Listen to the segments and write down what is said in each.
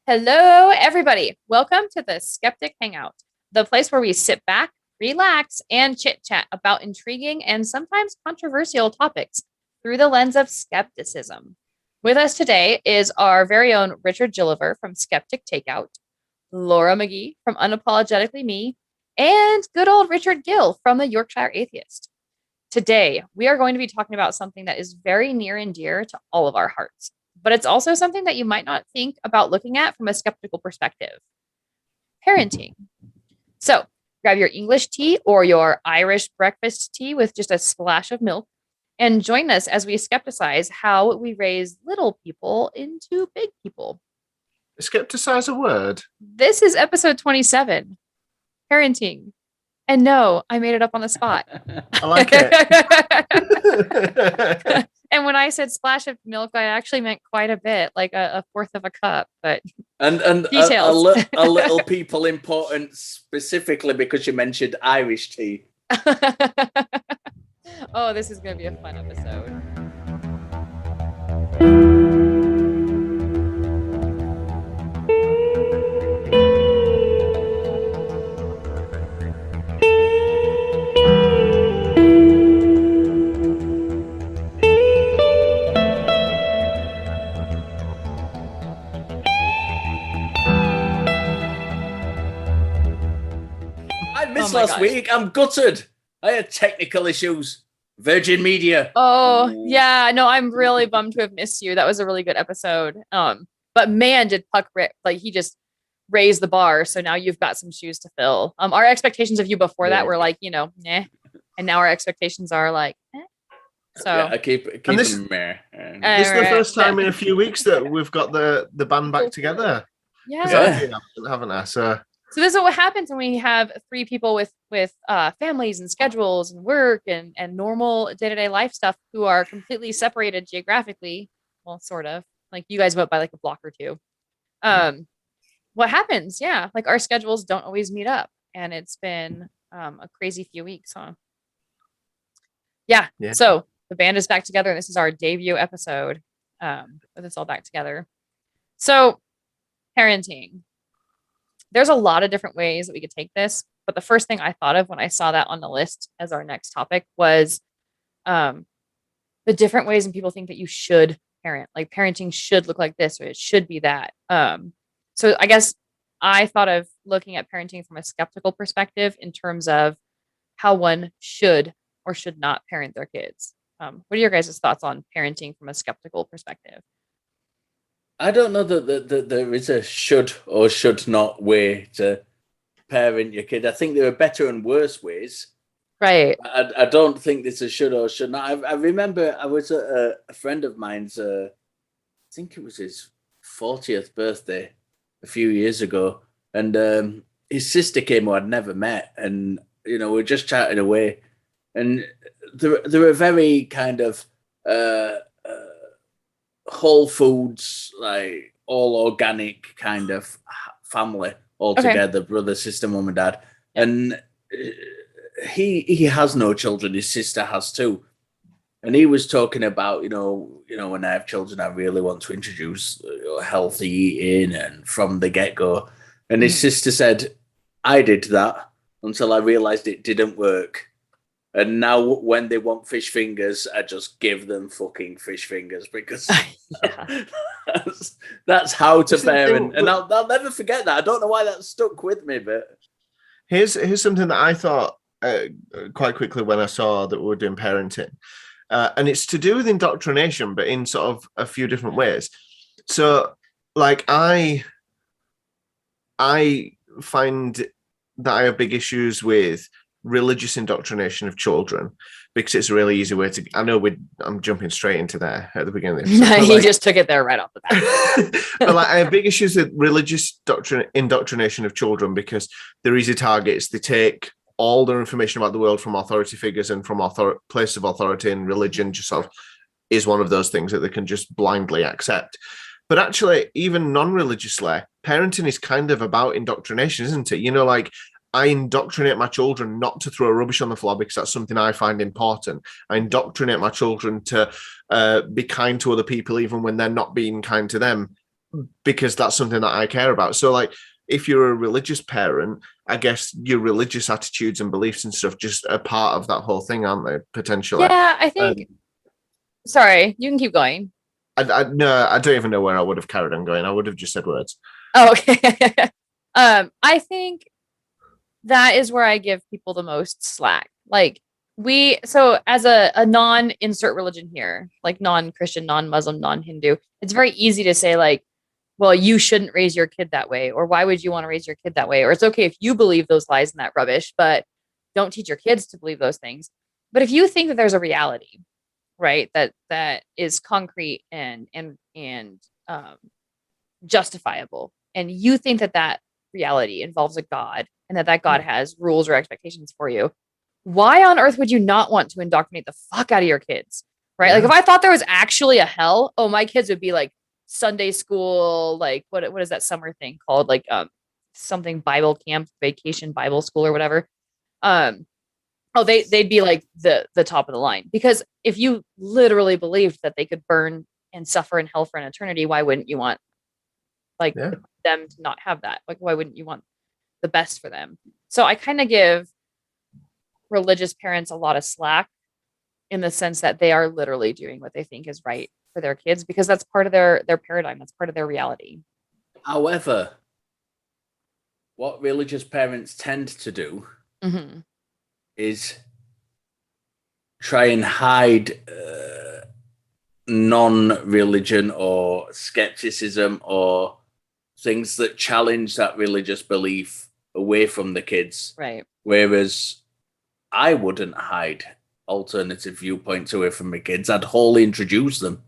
Hello, everybody. Welcome to the Skeptic Hangout, the place where we sit back, relax, and chit chat about intriguing and sometimes controversial topics through the lens of skepticism. With us today is our very own Richard Gilliver from Skeptic Takeout, Laura McGee from Unapologetically Me, and good old Richard Gill from the Yorkshire Atheist. Today, we are going to be talking about something that is very near and dear to all of our hearts, but it's also something that you might not think about looking at from a skeptical perspective. Parenting. So grab your English tea or your Irish breakfast tea with just a splash of milk and join us as we skepticize how we raise little people into big people. Skepticize a word? This is episode 27, parenting. And no, I made it up on the spot. I like it. And when I said splash of milk, I actually meant quite a bit, like a fourth of a cup. But and details. a little people important specifically because you mentioned Irish tea. Oh, this is going to be a fun episode. Last week, I'm gutted. I had technical issues. Virgin Media. Oh, yeah. No, I'm really bummed to have missed you. That was a really good episode. But man, did Puck he just raised the bar. So now you've got some shoes to fill. Our expectations of you before that were like, nah. And now our expectations are like, eh. So yeah, I keep them meh. This is the first time in a few weeks that we've got the band back together. Yeah. Haven't I? So this is what happens when we have three people with families and schedules and work and normal day-to-day life stuff who are completely separated geographically. Well, sort of. Like you guys went by like a block or two. What happens? Yeah, like our schedules don't always meet up, and it's been a crazy few weeks, huh? Yeah. So the band is back together, and this is our debut episode with us all back together. So parenting. There's a lot of different ways that we could take this, but the first thing I thought of when I saw that on the list as our next topic was the different ways and people think that you should parent. Like parenting should look like this or it should be that. So I guess I thought of looking at parenting from a skeptical perspective in terms of how one should or should not parent their kids. What are your guys' thoughts on parenting from a skeptical perspective? I don't know that there is a should or should not way to parent your kid. I think there are better and worse ways. Right. I don't think there's a should or should not. I remember I was at a friend of mine's, I think it was his 40th birthday a few years ago. And his sister came who I'd never met. And, we just chatted away. And they're a very kind of... whole foods, like all organic kind of family all together, brother, sister, mum and dad. And he has no children, his sister has two. And he was talking about, when I have children, I really want to introduce healthy eating and from the get-go. And his sister said, I did that until I realized it didn't work. And now when they want fish fingers, I just give them fucking fish fingers because that's how to parent. And I'll never forget that. I don't know why that stuck with me, but... Here's something that I thought quite quickly when I saw that we were doing parenting. And it's to do with indoctrination, but in sort of a few different ways. So, like, I find that I have big issues with religious indoctrination of children because it's a really easy way to... I know I'm jumping straight into there at the beginning of this. No, he just took it there right off the bat. But I have big issues with religious indoctrination of children because they're easy targets. They take all their information about the world from authority figures and from place of authority, and religion just sort of is one of those things that they can just blindly accept. But actually, even non-religiously, parenting is kind of about indoctrination, isn't it? Like I indoctrinate my children not to throw rubbish on the floor because that's something I find important. I indoctrinate my children to be kind to other people even when they're not being kind to them because that's something that I care about. So like, if you're a religious parent, I guess your religious attitudes and beliefs and stuff just are part of that whole thing, aren't they? Potentially. Yeah, I think. Sorry, you can keep going. No, I don't even know where I would have carried on going. I would have just said words. Oh, okay. I think that is where I give people the most slack. Like so as a non-insert religion here, like non-Christian, non-Muslim, non-Hindu, it's very easy to say like, well, you shouldn't raise your kid that way, or why would you want to raise your kid that way? Or it's okay if you believe those lies and that rubbish, but don't teach your kids to believe those things. But if you think that there's a reality, right, that is concrete and justifiable, and you think that reality involves a God and that God has rules or expectations for you, why on earth would you not want to indoctrinate the fuck out of your kids? Right? Like if I thought there was actually a hell, oh, my kids would be like Sunday school, like what is that summer thing called? Like something Bible camp, vacation Bible school or whatever. They'd be like the top of the line. Because if you literally believed that they could burn and suffer in hell for an eternity, why wouldn't you want them to not have that? Like why wouldn't you want the best for them? So I kind of give religious parents a lot of slack in the sense that they are literally doing what they think is right for their kids, because that's part of their paradigm. That's part of their reality. However, what religious parents tend to do is try and hide non-religion or skepticism or things that challenge that religious belief away from the kids. Right. Whereas I wouldn't hide alternative viewpoints away from my kids. I'd wholly introduce them.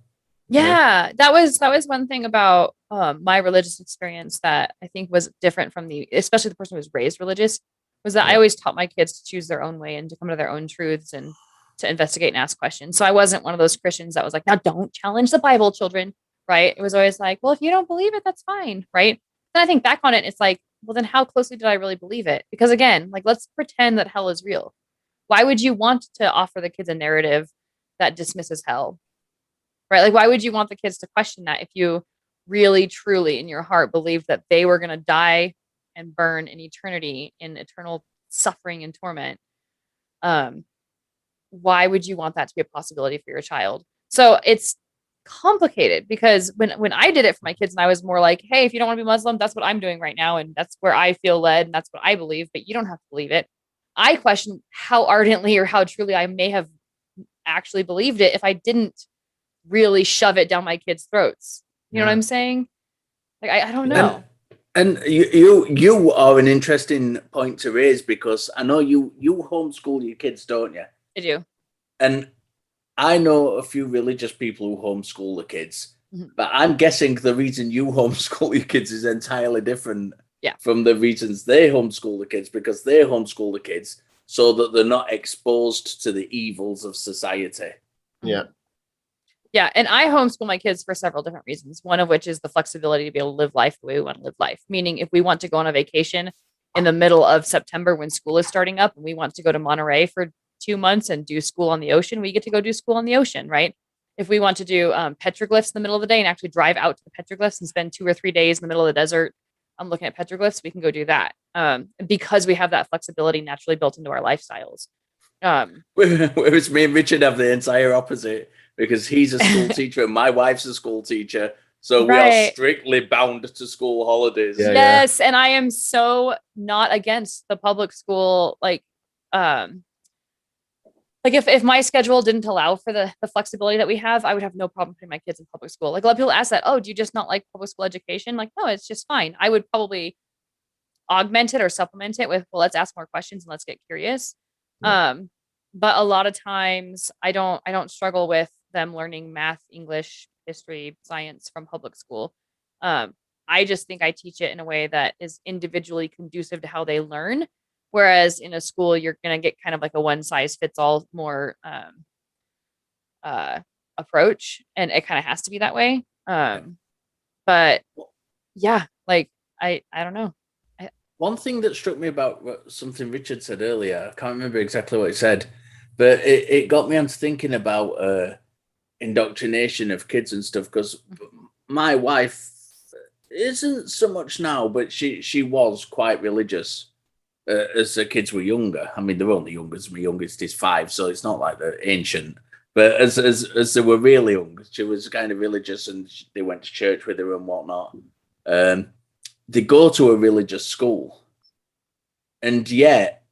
Yeah, that was one thing about my religious experience that I think was different from especially the person who was raised religious, was that I always taught my kids to choose their own way and to come to their own truths and to investigate and ask questions. So I wasn't one of those Christians that was like, now don't challenge the Bible, children, right? It was always like, well, if you don't believe it, that's fine, right? Then I think back on it, it's like, well, then how closely did I really believe it? Because again, like, let's pretend that hell is real. Why would you want to offer the kids a narrative that dismisses hell? Right? Like, why would you want the kids to question that if you really, truly in your heart believed that they were going to die and burn in eternity in eternal suffering and torment? Why would you want that to be a possibility for your child? So it's complicated, because when I did it for my kids, and I was more like, hey, if you don't want to be Muslim, that's what I'm doing right now, and that's where I feel led, and that's what I believe, but you don't have to believe it. I question how ardently or how truly I may have actually believed it if I didn't really shove it down my kids' throats. You know what I'm saying? Like, I don't know. And you are an interesting point to raise, because I know you homeschool your kids, don't you? I do. And I know a few religious people who homeschool the kids, but I'm guessing the reason you homeschool your kids is entirely different from the reasons they homeschool the kids, because they homeschool the kids so that they're not exposed to the evils of society. Yeah. Yeah. And I homeschool my kids for several different reasons. One of which is the flexibility to be able to live life the way we want to live life. Meaning, if we want to go on a vacation in the middle of September when school is starting up, and we want to go to Monterey for 2 months and do school on the ocean, we get to go do school on the ocean, right? If we want to do petroglyphs in the middle of the day and actually drive out to the petroglyphs and spend 2 or 3 days in the middle of the desert looking at petroglyphs, we can go do that, because we have that flexibility naturally built into our lifestyles. Whereas me and Richard have the entire opposite, because he's a school teacher and my wife's a school teacher. So we are strictly bound to school holidays. Yes. And I am so not against the public school. Like if my schedule didn't allow for the flexibility that we have, I would have no problem putting my kids in public school. Like, a lot of people ask that, oh, do you just not like public school education? Like, no, it's just fine. I would probably augment it or supplement it with, well, let's ask more questions and let's get curious. But a lot of times I don't struggle with them learning math, English, history, science from public school. I just think I teach it in a way that is individually conducive to how they learn. Whereas in a school, you're going to get kind of like a one size fits all more approach. And it kind of has to be that way. But yeah, like, I don't know. One thing that struck me about something Richard said earlier, I can't remember exactly what he said, but it got me on thinking about indoctrination of kids and stuff, because my wife isn't so much now, but she was quite religious as the kids were younger. I mean, they're only young, as my youngest is 5, so it's not like they're ancient. But as they were really young, she was kind of religious, and they went to church with her and whatnot. They go to a religious school, and yet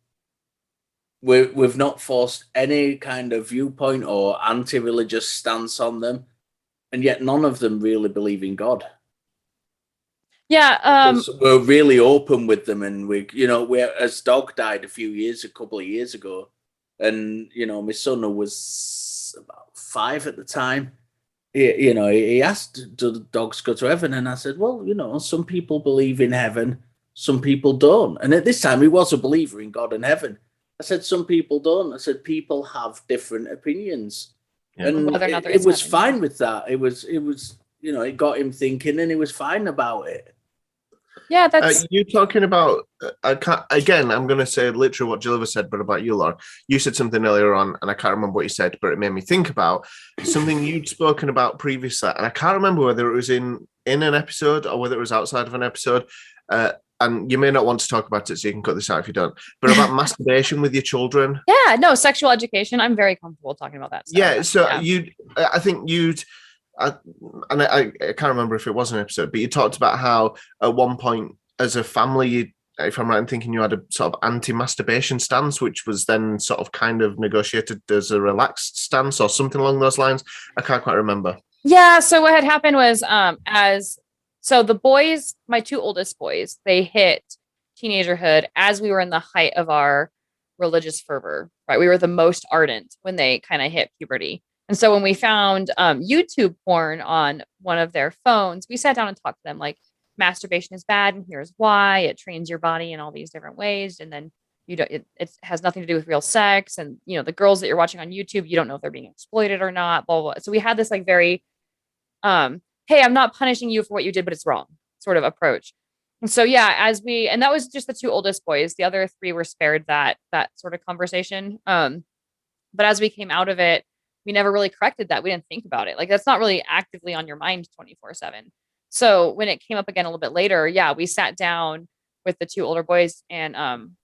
we've not forced any kind of viewpoint or anti-religious stance on them, and yet none of them really believe in God. Yeah, we're really open with them, and as dog died a couple of years ago, and my son, who was about 5 at the time, he asked, do the dogs go to heaven? And I said, well, some people believe in heaven, some people don't. And at this time, he was a believer in God and heaven. I said, some people don't. I said, people have different opinions. Yeah. And whether or not it was fine with that. It was, it got him thinking, and he was fine about it. Yeah, that's you talking about. Again, I'm going to say literally what Jill said, but about you, Laura. You said something earlier on, and I can't remember what you said, but it made me think about something you'd spoken about previously, and I can't remember whether it was in an episode or whether it was outside of an episode. And you may not want to talk about it, so you can cut this out if you don't. But about masturbation with your children. Yeah, no, sexual education. I'm very comfortable talking about that stuff. Yeah, so I think you'd. I can't remember if it was an episode, but you talked about how at one point as a family, if I'm right in thinking, you had a sort of anti-masturbation stance, which was then sort of kind of negotiated as a relaxed stance or something along those lines. I can't quite remember. Yeah, so what had happened was so the boys, my 2 oldest boys, they hit teenagerhood as we were in the height of our religious fervor, right? We were the most ardent when they kind of hit puberty. And so when we found YouTube porn on one of their phones, we sat down and talked to them like, masturbation is bad, and here's why. It trains your body in all these different ways, and then it has nothing to do with real sex. And the girls that you're watching on YouTube, you don't know if they're being exploited or not. Blah blah. So we had this like very, hey, I'm not punishing you for what you did, but it's wrong sort of approach. And so yeah, and that was just the 2 oldest boys. The other 3 were spared that sort of conversation. But as we came out of it, we never really corrected that. We didn't think about it. Like, that's not really actively on your mind 24/7. So when it came up again a little bit later, yeah, we sat down with the 2 older boys and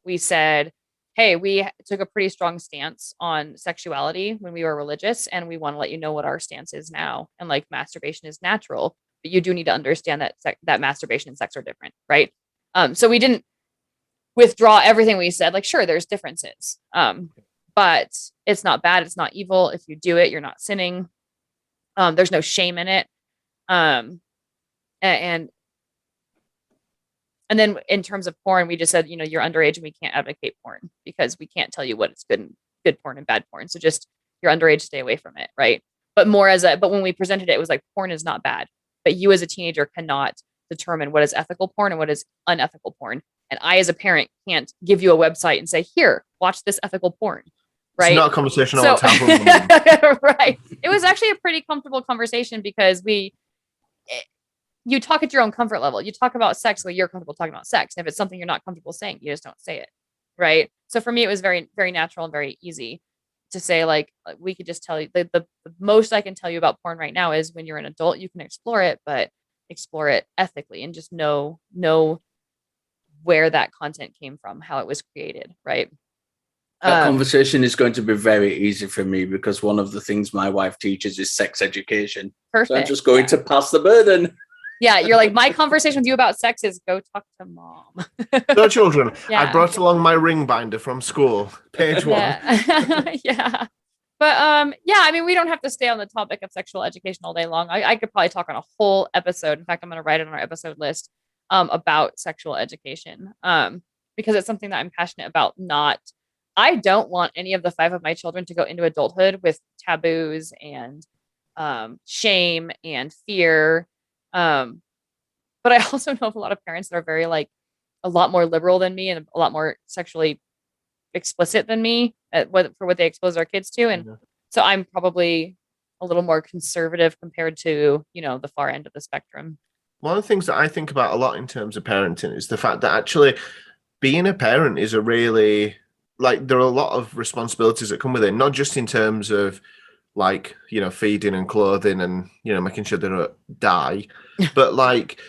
we said, hey, we took a pretty strong stance on sexuality when we were religious, and we want to let you know what our stance is now. And like, masturbation is natural, but you do need to understand that that masturbation and sex are different, right? So we didn't withdraw everything we said. Like, sure, there's differences. But it's not bad. It's not evil. If you do it, you're not sinning. There's no shame in it. And then in terms of porn, we just said, you're underage and we can't advocate porn because we can't tell you what is good porn and bad porn. So just, you're underage, stay away from it. Right. But but when we presented it was like, porn is not bad, but you as a teenager cannot determine what is ethical porn and what is unethical porn. And I, as a parent, can't give you a website and say, here, watch this ethical porn. Right. It's not a conversation I want to have. Right. It was actually a pretty comfortable conversation because you talk at your own comfort level. You talk about sex where you're comfortable talking about sex. And if it's something you're not comfortable saying, you just don't say it. Right. So for me, it was very, very natural and very easy to say, like, we could just tell you the most I can tell you about porn right now is when you're an adult, you can explore it, but explore it ethically and just know where that content came from, how it was created. Right. That conversation is going to be very easy for me because one of the things my wife teaches is sex education. Perfect. So I'm just going to pass the burden. Yeah, you're like, my conversation with you about sex is go talk to mom. No children. Yeah. I brought along my ring binder from school. Page 1. Yeah. But yeah, I mean, we don't have to stay on the topic of sexual education all day long. I could probably talk on a whole episode. In fact, I'm going to write it on our episode list about sexual education because it's something that I'm passionate about. I don't want any of the 5 of my children to go into adulthood with taboos and shame and fear. But I also know of a lot of parents that are very like a lot more liberal than me and a lot more sexually explicit than me for what they expose our kids to. And so I'm probably a little more conservative compared to, the far end of the spectrum. One of the things that I think about a lot in terms of parenting is the fact that actually being a parent is a really, like, there are a lot of responsibilities that come with it, not just in terms of like, feeding and clothing and, making sure they don't die, but like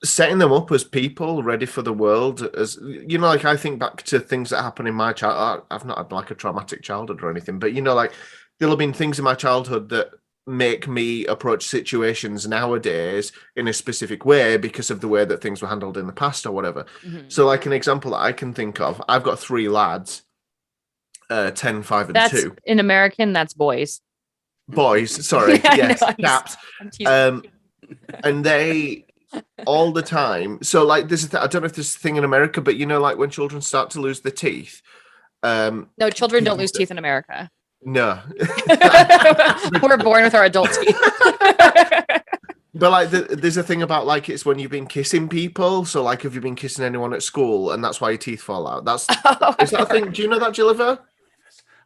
setting them up as people ready for the world. As you know, like I think back to things that happen in my child. I've not had like a traumatic childhood or anything, but you know, like there'll have been things in my childhood that make me approach situations nowadays in a specific way because of the way that things were handled in the past or whatever. Mhm. So like an example that I can think of, I've got 3 lads, 10, 5 and That's 2 in American, that's boys. boys, sorry. Yeah, Yes, no, caps. I'm teasing. And they all the time. So like this I don't know if this is a thing in America, but you know, like when children start to lose their teeth. No, children don't people lose teeth in America. No. We're born with our adult teeth. But like there's a thing about like it's when you've been kissing people. So like have you been kissing anyone at school and that's why your teeth fall out? Is that a thing? Do you know that, Gilliver?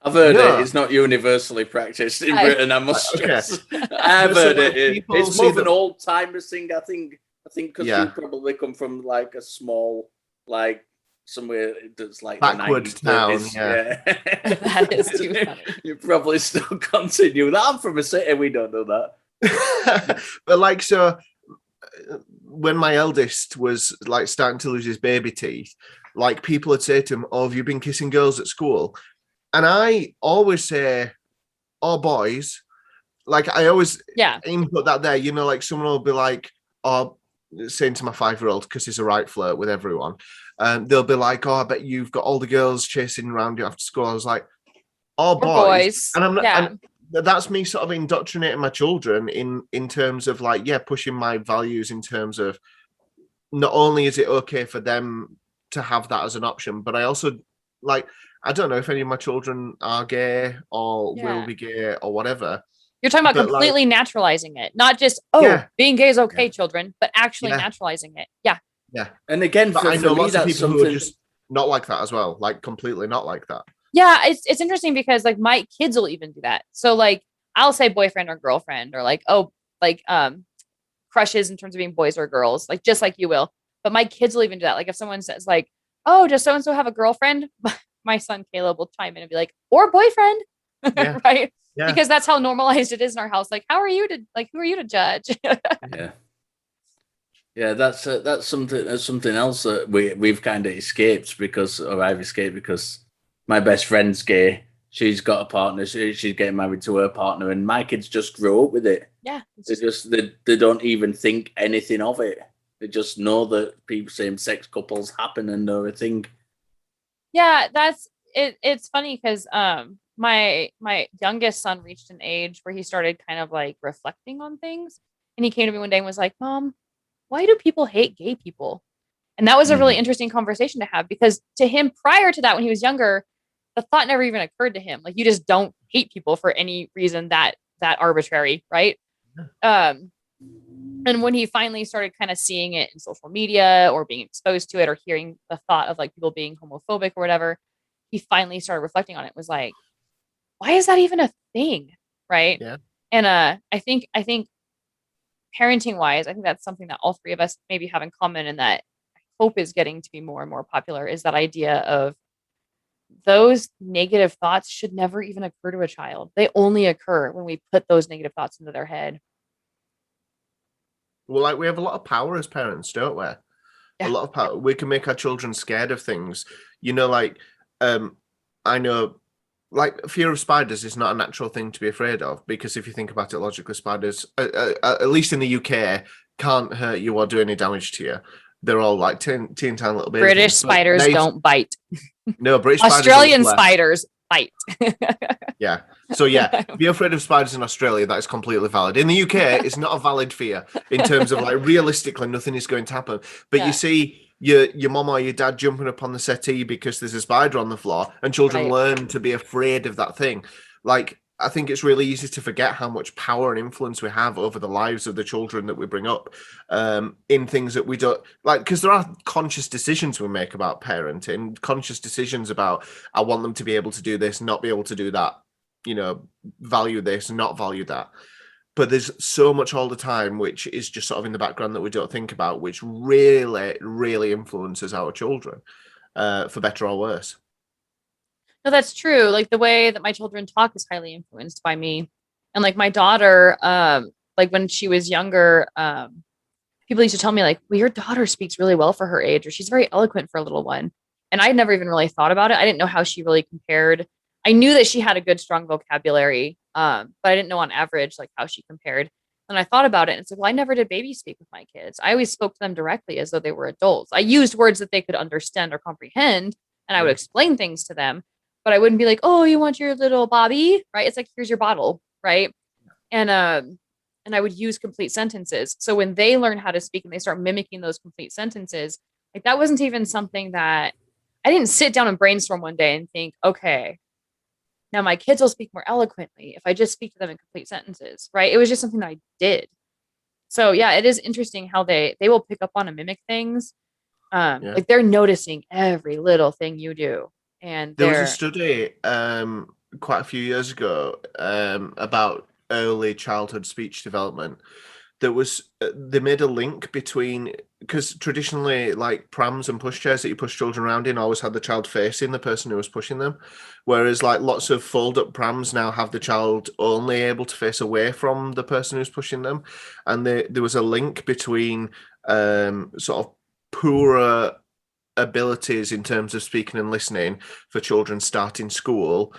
I've heard No. it. It's not universally practiced in Britain, I must stress. Okay. I've So, heard like, it. people It's see more of an them- old timer thing, I think because Yeah. you probably come from like a small, like somewhere that's like Backward the 1930s. town, yeah. That is too funny. You probably still continue that. I'm from a city, we don't know that. But like so when my eldest was like starting to lose his baby teeth, like people would say to him, "Oh, have you been kissing girls at school?" And I always say, "Oh, boys." Like I always input that there, you know, like someone will be like, "Oh," saying to my 5-year-old because he's a right flirt with everyone. They'll be like, "Oh, I bet you've got all the girls chasing around you after school." I was like, "Oh, boys." And I'm not. And that's me sort of indoctrinating my children in terms of like, pushing my values in terms of not only is it okay for them to have that as an option, but I also like, I don't know if any of my children are gay or will be gay or whatever. You're talking about completely naturalizing it, not just, being gay is okay, children, but actually naturalizing it. Yeah. Yeah. And again, but for, I know for me, lots of that's people something... who are just not like that as well, like completely not like that. Yeah, it's interesting because like my kids will even do that. So like I'll say boyfriend or girlfriend or like crushes in terms of being boys or girls, like just like you will. But my kids will even do that. Like if someone says like, "Oh, does so and so have a girlfriend?" My son Caleb will chime in and be like, "Or boyfriend," right? Yeah. Because that's how normalized it is in our house. Like, who are you to judge? Yeah, that's something else that we've kind of escaped I've escaped because my best friend's gay. She's got a partner. She's getting married to her partner, and my kids just grow up with it. Yeah, they don't even think anything of it. They just know that same-sex couples happen and they're a thing. Yeah, that's it. It's funny because my youngest son reached an age where he started kind of like reflecting on things, and he came to me one day and was like, "Mom, why do people hate gay people?" And that was a really interesting conversation to have because to him, prior to that, when he was younger, the thought never even occurred to him. Like you just don't hate people for any reason that arbitrary, right? And when he finally started kind of seeing it in social media or being exposed to it or hearing the thought of like people being homophobic or whatever, he finally started reflecting on it. Was like, why is that even a thing? Right. Yeah. And I think parenting wise, I think that's something that all three of us maybe have in common and that I hope is getting to be more and more popular is that idea of those negative thoughts should never even occur to a child. They only occur when we put those negative thoughts into their head. Well, like we have a lot of power as parents, don't we? Yeah. A lot of power. We can make our children scared of things. You know, like I know like fear of spiders is not a natural thing to be afraid of because if you think about it logically, spiders, at least in the UK, can't hurt you or do any damage to you. They're all like tiny little babies. British spiders don't bite. No, British Australian spiders bite. Yeah. So be afraid of spiders in Australia. That is completely valid. In the UK, it's not a valid fear in terms of like realistically, nothing is going to happen. But you see your mom or your dad jumping up on the settee because there's a spider on the floor, and children learn to be afraid of that thing. Like I think it's really easy to forget how much power and influence we have over the lives of the children that we bring up in things that we don't like, because there are conscious decisions we make about parenting, conscious decisions about, I want them to be able to do this, not be able to do that, you know, value this, not value that. But there's so much all the time, which is just sort of in the background that we don't think about, which really, really influences our children for better or worse. No, that's true. Like the way that my children talk is highly influenced by me. And like my daughter, like when she was younger, people used to tell me like, well, your daughter speaks really well for her age, or she's very eloquent for a little one. And I'd never even really thought about it. I didn't know how she really compared. I knew that she had a good, strong vocabulary, but I didn't know on average like how she compared. And I thought about it and it's like, well, I never did baby speak with my kids. I always spoke to them directly as though they were adults. I used words that they could understand or comprehend, and I would explain things to them, but I wouldn't be like, oh, you want your little Bobby, right? It's like, here's your bottle, right? And I would use complete sentences. So when they learn how to speak and they start mimicking those complete sentences, like that wasn't even something that I didn't sit down and brainstorm one day and think, okay, now my kids will speak more eloquently if I just speak to them in complete sentences, right? It was just something that I did. So yeah, it is interesting how they will pick up on and mimic things. Like they're noticing every little thing you do. And there was a study quite a few years ago about early childhood speech development. They made a link between, because traditionally like prams and pushchairs that you push children around in always had the child facing the person who was pushing them, whereas like lots of fold up prams now have the child only able to face away from the person who's pushing them. And there was a link between sort of poorer abilities in terms of speaking and listening for children starting school.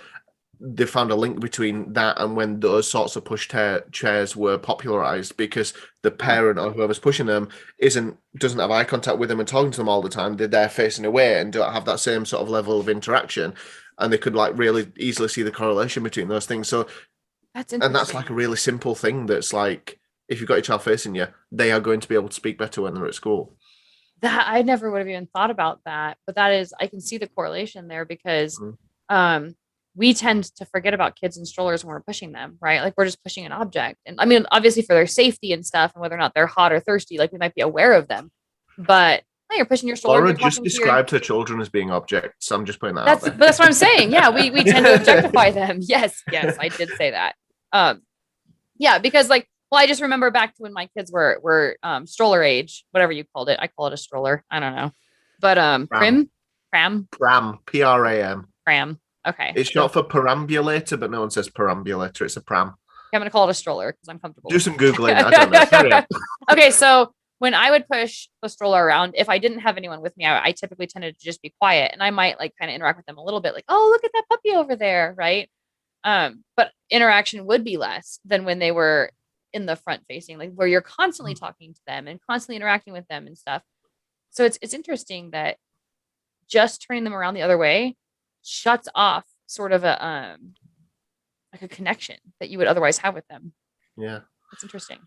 They found a link between that and when those sorts of push chairs were popularized, because the parent or whoever's pushing them doesn't have eye contact with them and talking to them all the time. They're there facing away and don't have that same sort of level of interaction, and they could like really easily see the correlation between those things. So that's interesting. And that's like a really simple thing that's like, if you've got your child facing you, they are going to be able to speak better when they're at school. That I never would have even thought about that, but that is, I can see the correlation there, because we tend to forget about kids in strollers when we're pushing them, right? Like we're just pushing an object. And I mean, obviously for their safety and stuff, and whether or not they're hot or thirsty, like we might be aware of them, but you're pushing your stroller. Laura just described her children as being objects. I'm just putting that out there. But that's what I'm saying. Yeah, we tend to objectify them. Yes, I did say that. Yeah, because like, well, I just remember back to when my kids were stroller age, whatever you called it. I call it a stroller. I don't know. But pram, P-R-A-M. Pram. Okay. It's short for perambulator, but no one says perambulator. It's a pram. I'm gonna call it a stroller because I'm comfortable. Do some Googling. I don't know. Okay, so when I would push the stroller around, if I didn't have anyone with me, I typically tended to just be quiet, and I might like kind of interact with them a little bit, like, oh, look at that puppy over there, right? But interaction would be less than when they were in the front facing, like where you're constantly talking to them and constantly interacting with them and stuff. So it's interesting that just turning them around the other way shuts off sort of a like a connection that you would otherwise have with them. Yeah, that's interesting.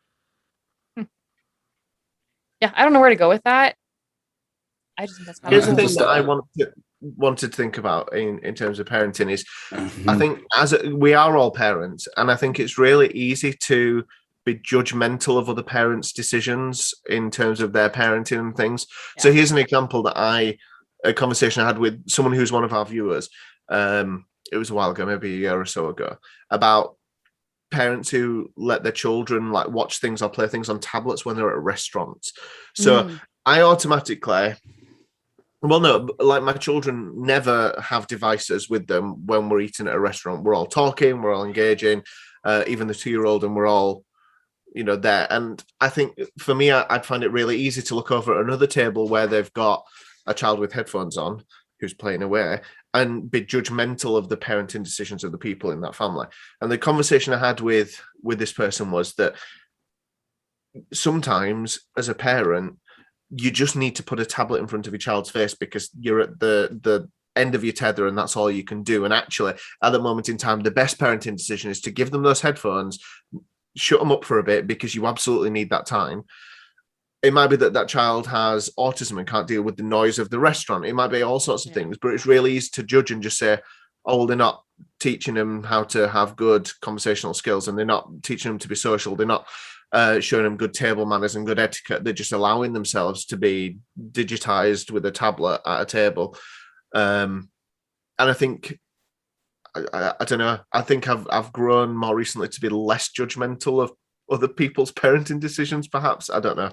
Yeah, I don't know where to go with that. I just think that's here's the thing that I wanted to think about in terms of parenting is, I think we are all parents, and I think it's really easy to be judgmental of other parents' decisions in terms of their parenting and things. Yeah. So here's an example that a conversation I had with someone who's one of our viewers. It was a while ago, maybe a year or so ago, about parents who let their children like watch things or play things on tablets when they're at restaurants. So I automatically, well, no, like my children never have devices with them when we're eating at a restaurant. We're all talking, we're all engaging, even the 2-year-old, and we're all, there. And I think for me, I'd find it really easy to look over at another table where they've got a child with headphones on who's playing away and be judgmental of the parenting decisions of the people in that family. And the conversation I had with this person was that sometimes as a parent, you just need to put a tablet in front of your child's face because you're at the end of your tether and that's all you can do. And actually, at that moment in time, the best parenting decision is to give them those headphones, shut them up for a bit because you absolutely need that time. It might be that child has autism and can't deal with the noise of the restaurant. It might be all sorts of things, but it's really easy to judge and just say, oh, well, they're not teaching them how to have good conversational skills and they're not teaching them to be social. They're not showing them good table manners and good etiquette. They're just allowing themselves to be digitized with a tablet at a table. And I think, I don't know, I think I've grown more recently to be less judgmental of other people's parenting decisions, perhaps. I don't know.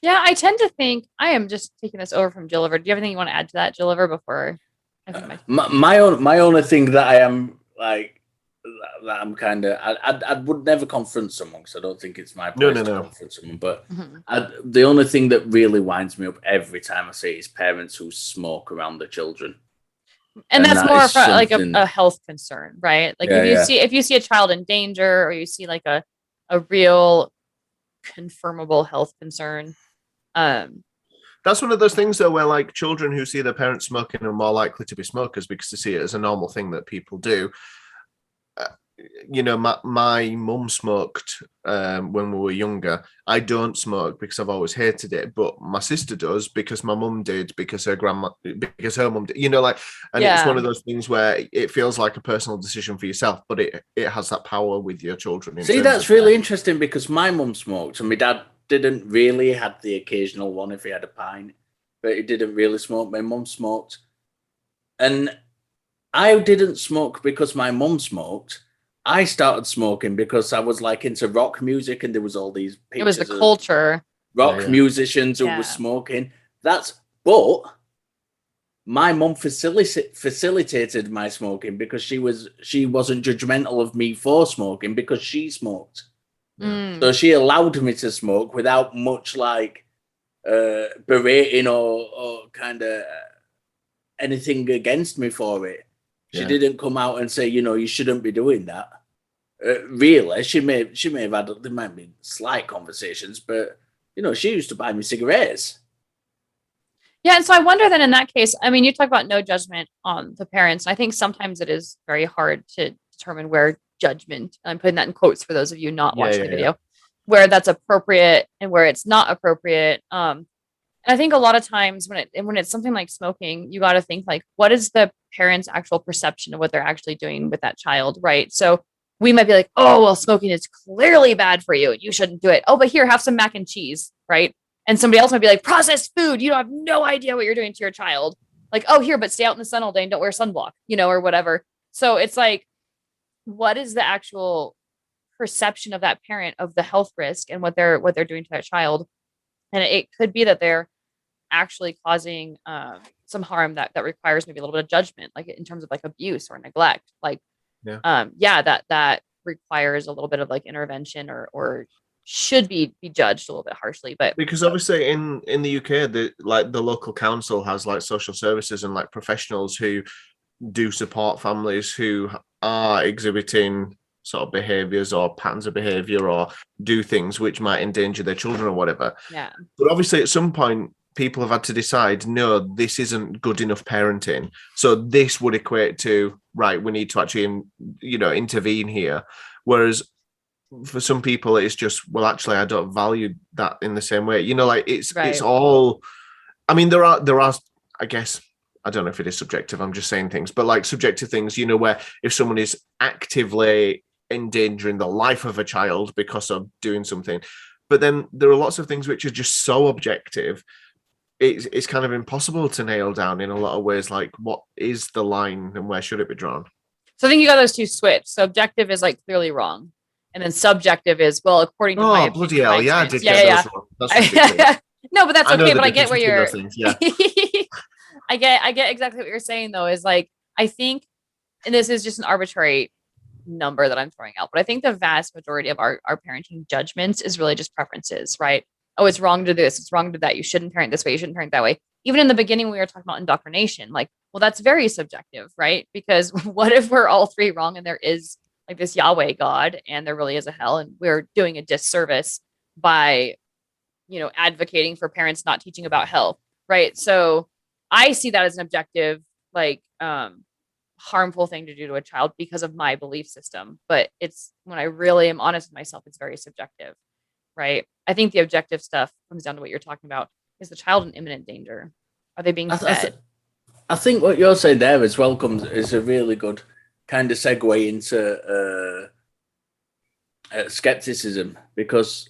Yeah, I tend to think, I am just taking this over from Jilliver. Do you have anything you want to add to that, Jilliver, before I think my only thing that I am like that I'm kind of, I would never confront someone because I don't think it's my No, place no, to no. confront someone. But the only thing that really winds me up every time I see it is parents who smoke around their children. And that's that more is of like something- a health concern, right? Like Yeah, if you see a child in danger, or you see like a real confirmable health concern, That's one of those things, though, where like children who see their parents smoking are more likely to be smokers because they see it as a normal thing that people do. You know, my mum smoked when we were younger. I don't smoke because I've always hated it, but my sister does because my mum did, because her mum did. You know, like, and it's one of those things where it feels like a personal decision for yourself, but it has that power with your children. See, that's really interesting because my mum smoked and my dad didn't really, had the occasional one if he had a pint, but he didn't really smoke. My mum smoked, and I didn't smoke because my mum smoked. I started smoking because I was like into rock music, and there was all these pictures. It was the culture. Rock musicians who were smoking. But my mum facilitated my smoking because she wasn't judgmental of me for smoking because she smoked. So she allowed me to smoke without much like berating or kind of anything against me for it. She didn't come out and say, you know, you shouldn't be doing that. Really, she may have had, there might be slight conversations, but you know, she used to buy me cigarettes. Yeah, and so I wonder then in that case, I mean, you talk about no judgment on the parents. I think sometimes it is very hard to determine where judgment, I'm putting that in quotes for those of you not watching the video, where that's appropriate and where it's not appropriate. And I think a lot of times when it's something like smoking, you got to think like, what is the parent's actual perception of what they're actually doing with that child, right? So we might be like, oh, well, smoking is clearly bad for you. You shouldn't do it. Oh, but here, have some mac and cheese, right? And somebody else might be like, processed food. You don't have no idea what you're doing to your child. Like, oh, here, but stay out in the sun all day and don't wear sunblock, you know, or whatever. So it's like, what is the actual perception of that parent of the health risk and what they're doing to that child? And it could be that they're actually causing some harm that requires maybe a little bit of judgment, like in terms of like abuse or neglect. Like, that requires a little bit of like intervention or should be judged a little bit harshly. But because obviously in the UK, the local council has like social services and like professionals who do support families who are exhibiting sort of behaviors or patterns of behavior or do things which might endanger their children or whatever. Yeah. But obviously at some point people have had to decide, no, this isn't good enough parenting. So this would equate to, right, we need to actually, you know, intervene here. Whereas for some people it's just, well, actually I don't value that in the same way. You know, like it's all, I mean, there are, I guess, I don't know if it is subjective, I'm just saying things, but like subjective things, you know, where if someone is actively endangering the life of a child because of doing something, but then there are lots of things which are just so objective, it's kind of impossible to nail down in a lot of ways, like what is the line and where should it be drawn? So I think you got those two switched. So objective is like clearly wrong. And then subjective is, well, according to my bloody hell, yeah, I did get those wrong. That's no, but that's okay. But I get where you're. Things, yeah. I get exactly what you're saying though. Is like I think, and this is just an arbitrary number that I'm throwing out, but I think the vast majority of our parenting judgments is really just preferences, right? Oh, it's wrong to do this. It's wrong to do that. You shouldn't parent this way. You shouldn't parent that way. Even in the beginning, we were talking about indoctrination. Like, well, that's very subjective, right? Because what if we're all three wrong and there is like this Yahweh God and there really is a hell, and we're doing a disservice by, you know, advocating for parents not teaching about health, right? So I see that as an objective, like, harmful thing to do to a child because of my belief system. But it's, when I really am honest with myself, it's very subjective, right? I think the objective stuff comes down to what you're talking about. Is the child in imminent danger? Are they being fed? I think what you're saying there as well is a really good kind of segue into skepticism, because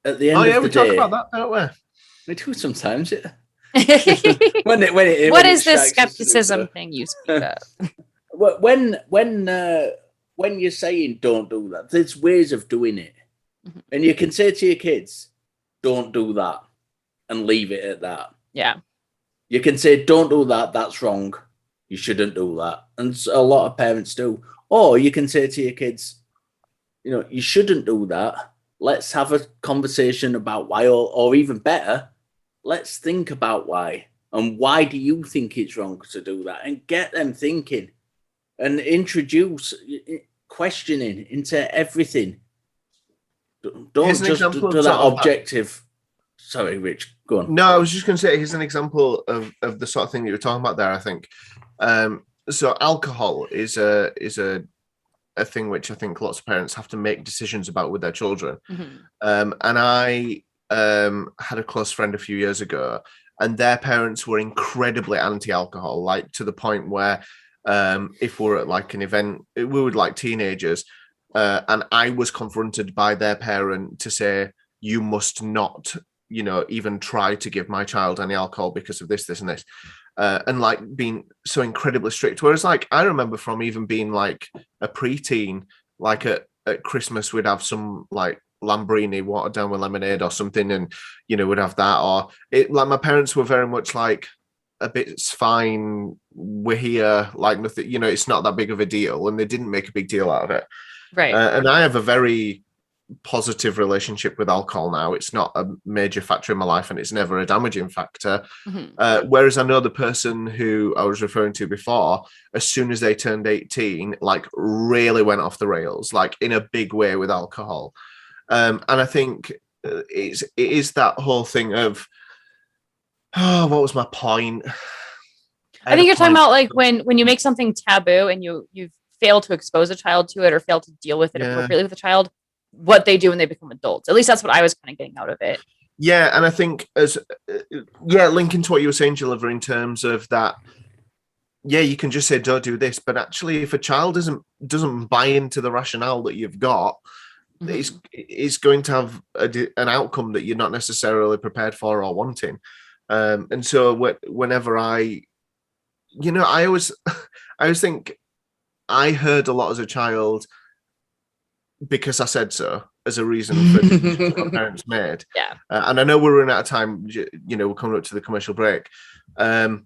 at the end of the day, we talk about that, don't we? We do sometimes, yeah. What is this skepticism thing you speak of? When you're saying don't do that, there's ways of doing it. Mm-hmm. And you can say to your kids, don't do that, and leave it at that. Yeah. You can say, don't do that, that's wrong, You shouldn't do that. And a lot of parents do. Or you can say to your kids, you shouldn't do that. Let's have a conversation about why, or even better, let's think about why. And why do you think it's wrong to do that? And get them thinking and introduce questioning into everything. Don't just do that objective. Sorry, Rich, go on. No, I was just going to say, here's an example of the sort of thing that you were talking about there, I think. So alcohol is a thing which I think lots of parents have to make decisions about with their children. And I had a close friend a few years ago, and their parents were incredibly anti-alcohol, like to the point where if we're at like an event, we would like teenagers, and I was confronted by their parent to say, you must not, even try to give my child any alcohol because of this, and this. And like being so incredibly strict. Whereas like I remember from even being like a preteen, like at Christmas, we'd have some like Lambrini watered down with lemonade or something, and we'd have that. Or it like my parents were very much like, a bit, it's fine, we're here, like nothing, it's not that big of a deal, and they didn't make a big deal out of it. Right. And I have a very positive relationship with alcohol now. It's not a major factor in my life, and it's never a damaging factor. Whereas I know the person who I was referring to before, as soon as they turned 18, like really went off the rails, like in a big way with alcohol. And I think it is that whole thing of, what was my point? I think you're talking about like when you make something taboo and you fail to expose a child to it or fail to deal with it appropriately with a child, what they do when they become adults. At least that's what I was kind of getting out of it. Yeah, and I think linking to what you were saying, Gilliver, in terms of that, you can just say don't do this, but actually, if a child doesn't buy into the rationale that you've got, it's going to have an outcome that you're not necessarily prepared for or wanting. And so whenever I always think I heard a lot as a child because I said so, as a reason for decisions my parents made. Yeah. And I know we're running out of time, we're coming up to the commercial break. But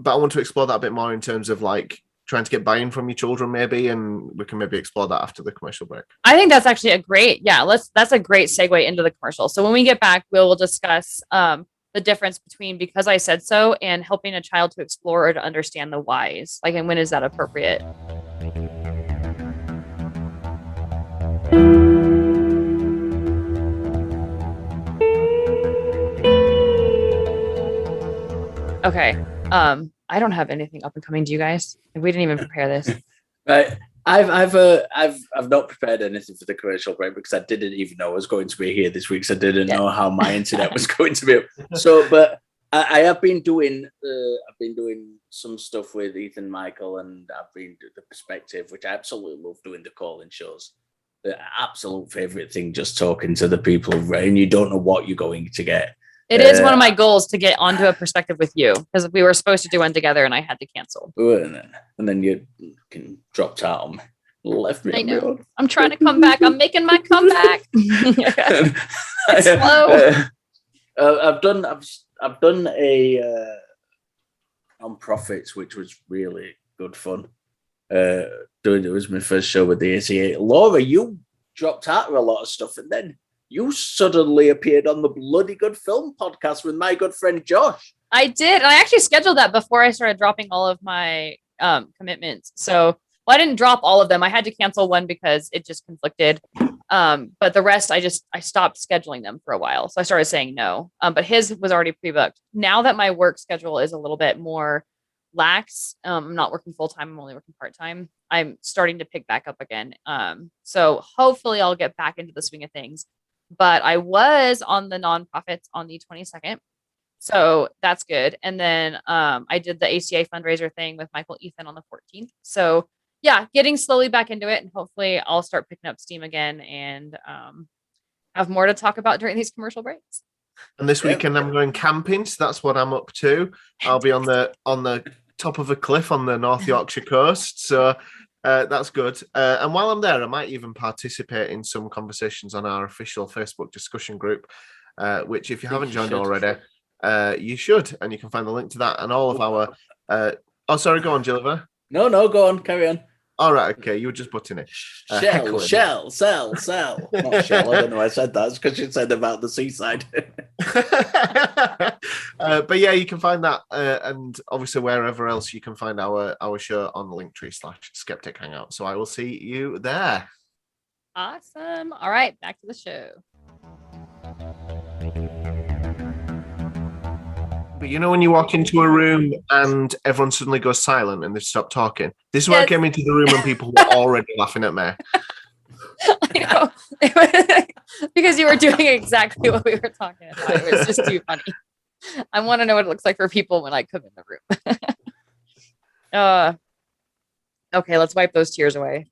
I want to explore that a bit more in terms of like trying to get buy-in from your children maybe, and we can maybe explore that after the commercial break. I think that's actually that's a great segue into the commercial. So when we get back, we'll discuss the difference between because I said so and helping a child to explore or to understand the whys. Like, and when is that appropriate? Okay. I don't have anything up and coming. Do you guys? We didn't even prepare this. Right. I've not prepared anything for the commercial break because I didn't even know I was going to be here this week. So I didn't know how my internet was going to be. So, but I have been doing some stuff with Ethan Michael, and I've been doing the perspective, which I absolutely love doing the call-in shows. The absolute favorite thing, just talking to the people, and you don't know what you're going to get. It is one of my goals to get onto a perspective with you, because we were supposed to do one together and I had to cancel. And then you can dropped out on me. Left me. I know. I'm trying to come back. I'm making my comeback. It's slow. I've done a non-profits, which was really good fun. It was my first show with the ACA. Laura, you dropped out of a lot of stuff, and then you suddenly appeared on the Bloody Good Film podcast with my good friend Josh. I did. And I actually scheduled that before I started dropping all of my commitments. So, I didn't drop all of them. I had to cancel one because it just conflicted. But the rest, I stopped scheduling them for a while. So I started saying no. But his was already pre-booked. Now that my work schedule is a little bit more lax, I'm not working full-time. I'm only working part-time. I'm starting to pick back up again. So hopefully I'll get back into the swing of things. But I was on the nonprofits on the 22nd. So that's good. And then I did the ACA fundraiser thing with Michael Ethan on the 14th. So yeah, getting slowly back into it. And hopefully I'll start picking up steam again and have more to talk about during these commercial breaks. And this weekend I'm going camping. So that's what I'm up to. I'll be on the top of a cliff on the North Yorkshire coast. So that's good. And while I'm there, I might even participate in some conversations on our official Facebook discussion group, which if you haven't joined already, you should. And you can find the link to that and all of our Oh, sorry, go on, Gilliver. No, go on, carry on. All right, okay, you were just butting it. Shell, sell. Not shell, I don't know why I said that. It's because you said about the seaside. But yeah, you can find that, and obviously wherever else you can find our show on linktree/Skeptic Hangout. So I will see you there. Awesome. All right, back to the show. But you know when you walk into a room and everyone suddenly goes silent and they stop talking? This is where I came into the room and people were already laughing at me. I know. Because you were doing exactly what we were talking about. It was just too funny. I want to know what it looks like for people when I come in the room. Okay, let's wipe those tears away.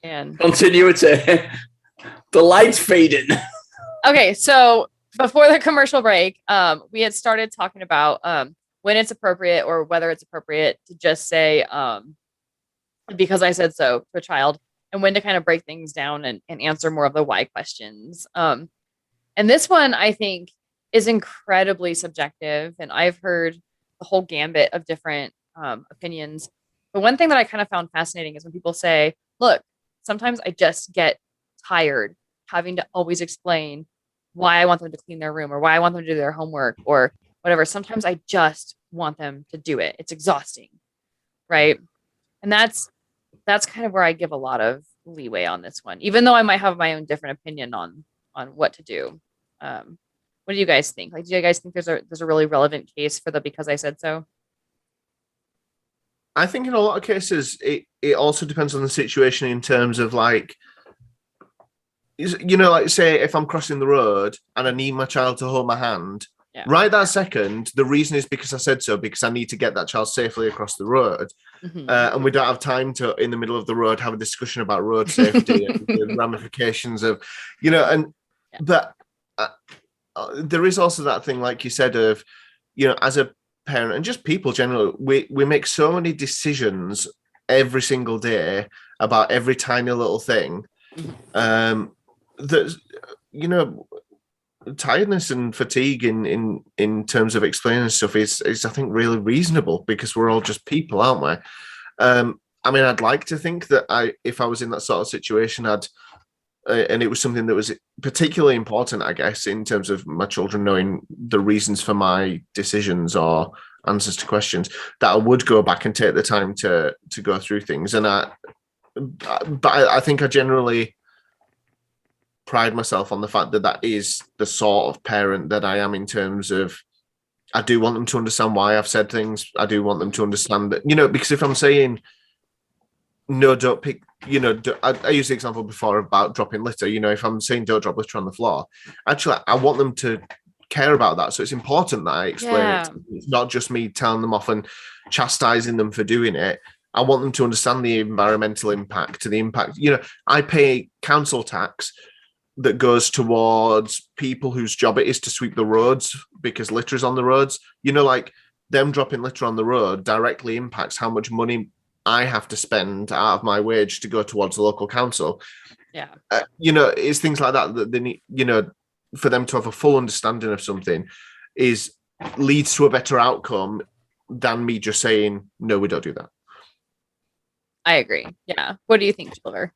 And continuity. The light's fading. Okay, so before the commercial break, we had started talking about when it's appropriate or whether it's appropriate to just say because I said so to a child, and when to kind of break things down and answer more of the why questions. And this one, I think, is incredibly subjective, and I've heard the whole gambit of different opinions. But one thing that I kind of found fascinating is when people say, look, sometimes I just get tired having to always explain why I want them to clean their room or why I want them to do their homework or whatever. Sometimes I just want them to do it. It's exhausting, right? And that's kind of where I give a lot of leeway on this one, even though I might have my own different opinion on what to do. What do you guys think? Like, do you guys think there's a really relevant case for the because I said so? I think in a lot of cases, it also depends on the situation in terms of like, you know, like say if I'm crossing the road and I need my child to hold my hand, right that second, the reason is because I said so, because I need to get that child safely across the road. And we don't have time to, in the middle of the road, have a discussion about road safety and the ramifications of, you know, and, but there is also that thing, like you said, of, you know, as a parent and just people generally, we make so many decisions every single day about every tiny little thing. That, you know, tiredness and fatigue in terms of explaining stuff is I think really reasonable because we're all just people, aren't we? I mean, I'd like to think that if I was in that sort of situation, and it was something that was particularly important, I guess, in terms of my children knowing the reasons for my decisions or answers to questions, that I would go back and take the time to go through things. And I think I generally pride myself on the fact that is the sort of parent that I am, in terms of I do want them to understand why I've said things. I do want them to understand that, you know, because if I'm saying no, don't pick, you know, I used the example before about dropping litter. You know, if I'm saying don't drop litter on the floor, actually I want them to care about that. So it's important that I explain it. It's not just me telling them off and chastising them for doing it. I want them to understand the environmental impact, the impact. You know, I pay council tax that goes towards people whose job it is to sweep the roads because litter is on the roads. You know, like them dropping litter on the road directly impacts how much money I have to spend out of my wage to go towards the local council. You know, it's things like that they need, you know, for them to have a full understanding of something leads to a better outcome than me just saying, no, we don't do that. I agree. Yeah. What do you think, Silver?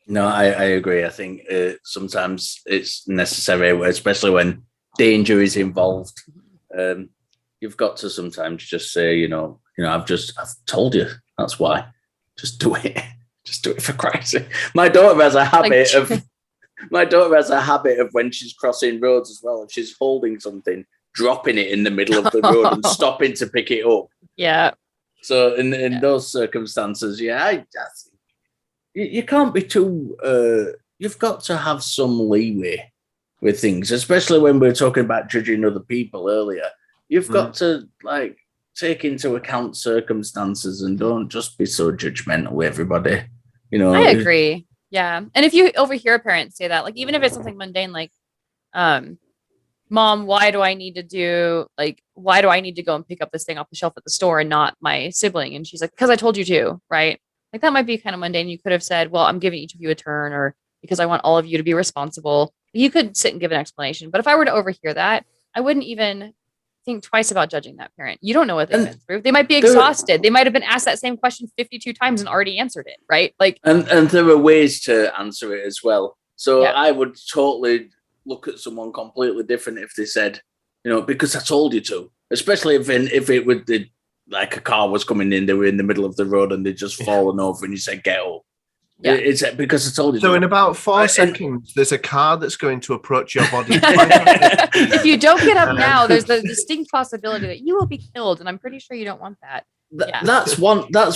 No, I agree. I think sometimes it's necessary, especially when danger is involved. You've got to sometimes just say, you know, I've told you, that's why. Just do it. Just do it for Christ's sake. My daughter has a habit of when she's crossing roads as well, if she's holding something, dropping it in the middle of the road and stopping to pick it up. Yeah. So in those circumstances, you can't be too. You've got to have some leeway with things, especially when we're talking about judging other people earlier. You've got to like take into account circumstances and don't just be so judgmental with everybody. You know, I agree. Yeah, and if you overhear a parent say that, like even if it's something mundane, like, Mom, why do I need to go and pick up this thing off the shelf at the store and not my sibling? And she's like, because I told you to, right? Like that might be kind of mundane. You could have said, well, I'm giving each of you a turn, or because I want all of you to be responsible. You could sit and give an explanation. But if I were to overhear that, I wouldn't even think twice about judging that parent. You don't know what they've And been through. They might be exhausted. They might have been asked that same question 52 times and already answered it, right? Like, and there are ways to answer it as well. So Yeah. I would totally look at someone completely different if they said, because I told you to. Especially if it would like a car was coming in, they were in the middle of the road and they just fallen over, and you said get up. Yeah. It's because I told you. So to. in about 4 seconds, there's a car that's going to approach your body. if you don't get up now, there's the distinct possibility that you will be killed, and I'm pretty sure you don't want that. Yeah. That's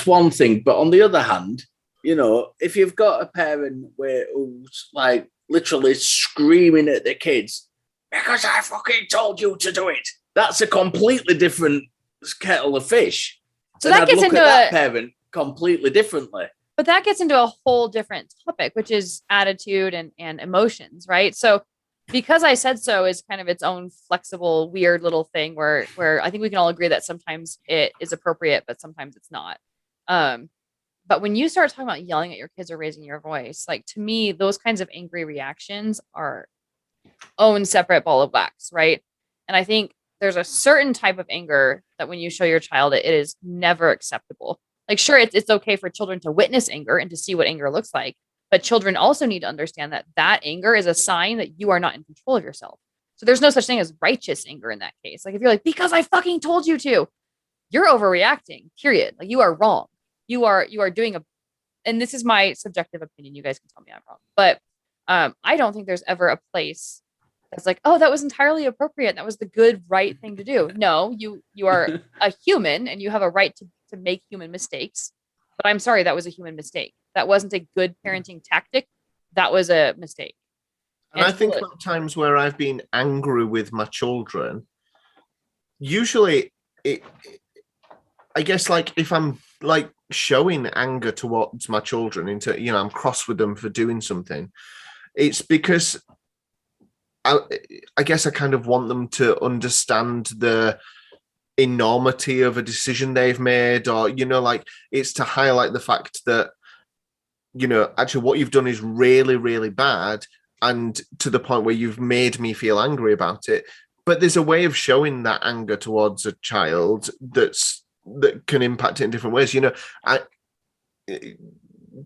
one thing. But on the other hand, if you've got a parent who's like literally screaming at the kids because I fucking told you to do it, that's a completely different kettle of fish. So that gets into that parent completely differently. But that gets into a whole different topic, which is attitude and emotions, right? So because I said so is kind of its own flexible, weird little thing where I think we can all agree that sometimes it is appropriate, but sometimes it's not. But when you start talking about yelling at your kids or raising your voice, like to me, those kinds of angry reactions are own separate ball of wax, right? And I think there's a certain type of anger that when you show your child it is never acceptable. Like, sure, it's okay for children to witness anger and to see what anger looks like, but children also need to understand that anger is a sign that you are not in control of yourself. So there's no such thing as righteous anger in that case. Like if you're like, because I fucking told you to, you're overreacting, period. Like you are wrong. You are doing and this is my subjective opinion. You guys can tell me I'm wrong, but I don't think there's ever a place that's like, oh, that was entirely appropriate. That was the good, right thing to do. No, you are a human and you have a right to make human mistakes. But I'm sorry, that was a human mistake. That wasn't a good parenting tactic. That was a mistake. And I think about times where I've been angry with my children, usually I guess like if I'm like showing anger towards my children into, I'm cross with them for doing something, it's because I guess I kind of want them to understand the enormity of a decision they've made, or, like it's to highlight the fact that, actually what you've done is really, really bad. And to the point where you've made me feel angry about it. But there's a way of showing that anger towards a child that can impact it in different ways.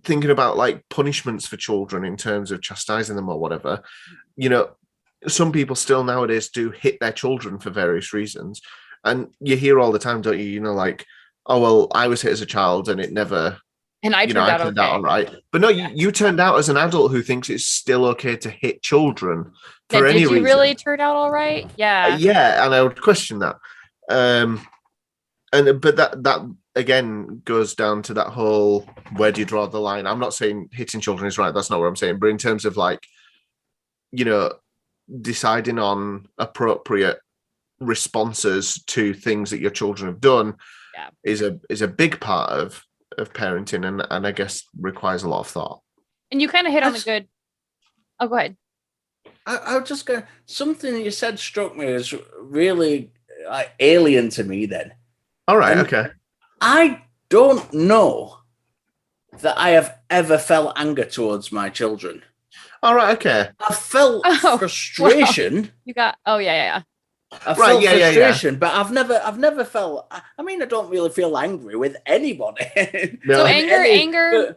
Thinking about like punishments for children in terms of chastising them or whatever, some people still nowadays do hit their children for various reasons. And you hear all the time, don't you? Like, oh, well, I was hit as a child and it never, and I turned out all right. But no, you turned out as an adult who thinks it's still okay to hit children for any reason. Did you really turn out all right? Yeah. Yeah, and I would question that. But that again goes down to that whole, where do you draw the line? I'm not saying hitting children is right. That's not what I'm saying. But in terms of like, deciding on appropriate responses to things that your children have done is a big part of parenting, and I guess requires a lot of thought. And you kind of hit on the good. Oh, go ahead. I was just going, something that you said struck me as really alien to me then. All right, okay. I don't know that I have ever felt anger towards my children. All right, okay. I felt frustration. Well, you got, yeah. I felt frustration, but I've never felt. I mean, I don't really feel angry with anybody. No. So anger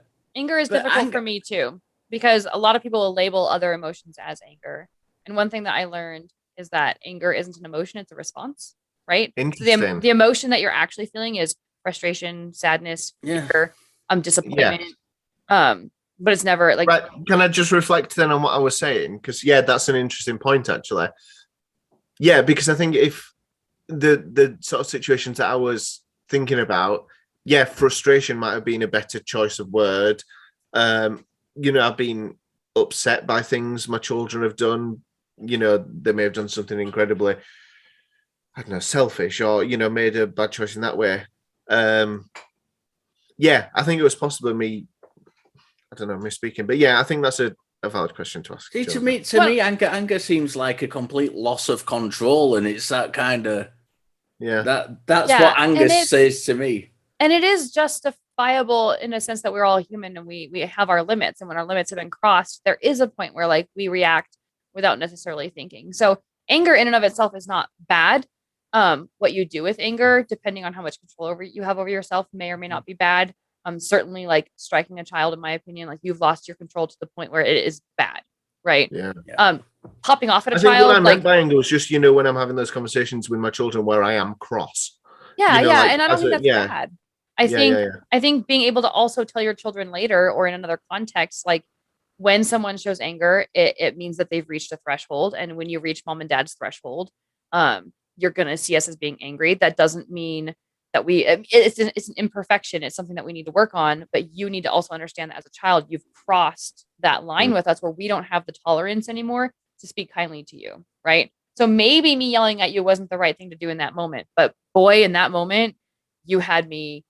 is difficult for me too, because a lot of people will label other emotions as anger. And one thing that I learned is that anger isn't an emotion; it's a response, right? Interesting. So the emotion that you're actually feeling is frustration, sadness, fear, disappointment. But it's never like. Right. Can I just reflect then on what I was saying? Because that's an interesting point actually. Yeah, because I think if the sort of situations that I was thinking about, frustration might have been a better choice of word. I've been upset by things my children have done. They may have done something incredibly, I don't know, selfish, or, made a bad choice in that way. I think it was possibly me, I don't know, misspeaking, but I think that's a valid question to ask. See, to me, anger seems like a complete loss of control, and it's that kind of that's what anger says to me. And it is justifiable in a sense that we're all human and we have our limits, and when our limits have been crossed, there is a point where like we react without necessarily thinking. So anger in and of itself is not bad. what you do with anger, depending on how much control you have over yourself, may or may not be bad. Certainly like striking a child, in my opinion, like you've lost your control to the point where it is bad, right? Yeah. Popping off at a I think child, what I meant like, by anger was just, when I'm having those conversations with my children where I am cross. yeah, Like, and I don't think that's bad. I think being able to also tell your children later or in another context, like when someone shows anger, it means that they've reached a threshold. And when you reach mom and dad's threshold, you're going to see us as being angry. That doesn't mean that it's an imperfection. It's something that we need to work on, but you need to also understand that as a child, you've crossed that line with us where we don't have the tolerance anymore to speak kindly to you. Right. So maybe me yelling at you wasn't the right thing to do in that moment, but boy, in that moment, you had me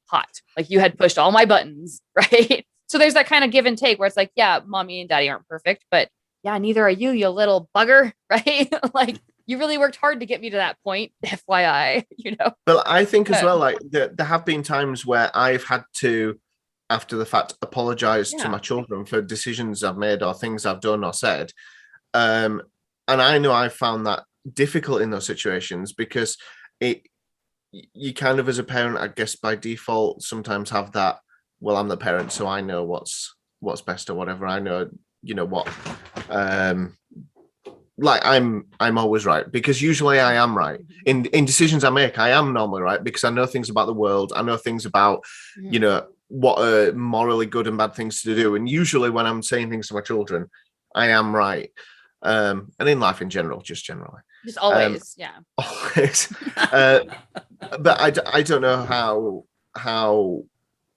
hot. Like you had pushed all my buttons. Right. So there's that kind of give and take where it's like, yeah, mommy and daddy aren't perfect, but yeah, neither are you, you little bugger. Right. Like, you really worked hard to get me to that point, FYI, But I think as well, like there have been times where I've had to, after the fact, apologize to my children for decisions I've made or things I've done or said. And I know I found that difficult in those situations because you kind of, as a parent, I guess by default, sometimes have that, well, I'm the parent, so I know what's best or whatever. I know, what, like I'm always right because usually I am right in decisions I make. I am normally right because I know things about the world. I know things about, what are morally good and bad things to do. And usually when I'm saying things to my children, I am right. And in life in general, just always, always. But I don't know how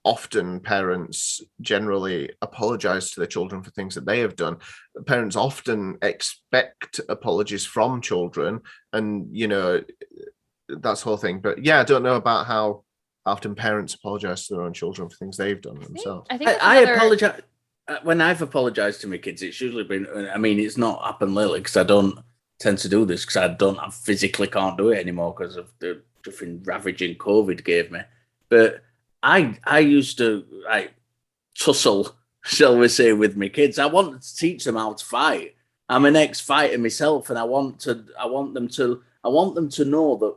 often parents generally apologize to their children for things that they have done. Parents often expect apologies from children, and that's the whole thing. But yeah, I don't know about how often parents apologize to their own children for things they've done themselves. I apologize when I've apologized to my kids. It's usually been, it's not happened lately because I don't tend to do this because I physically can't do it anymore because of the different ravaging COVID gave me. But I used to tussle, shall we say, with my kids. I wanted to teach them how to fight. I'm an ex-fighter myself, and I want them to know that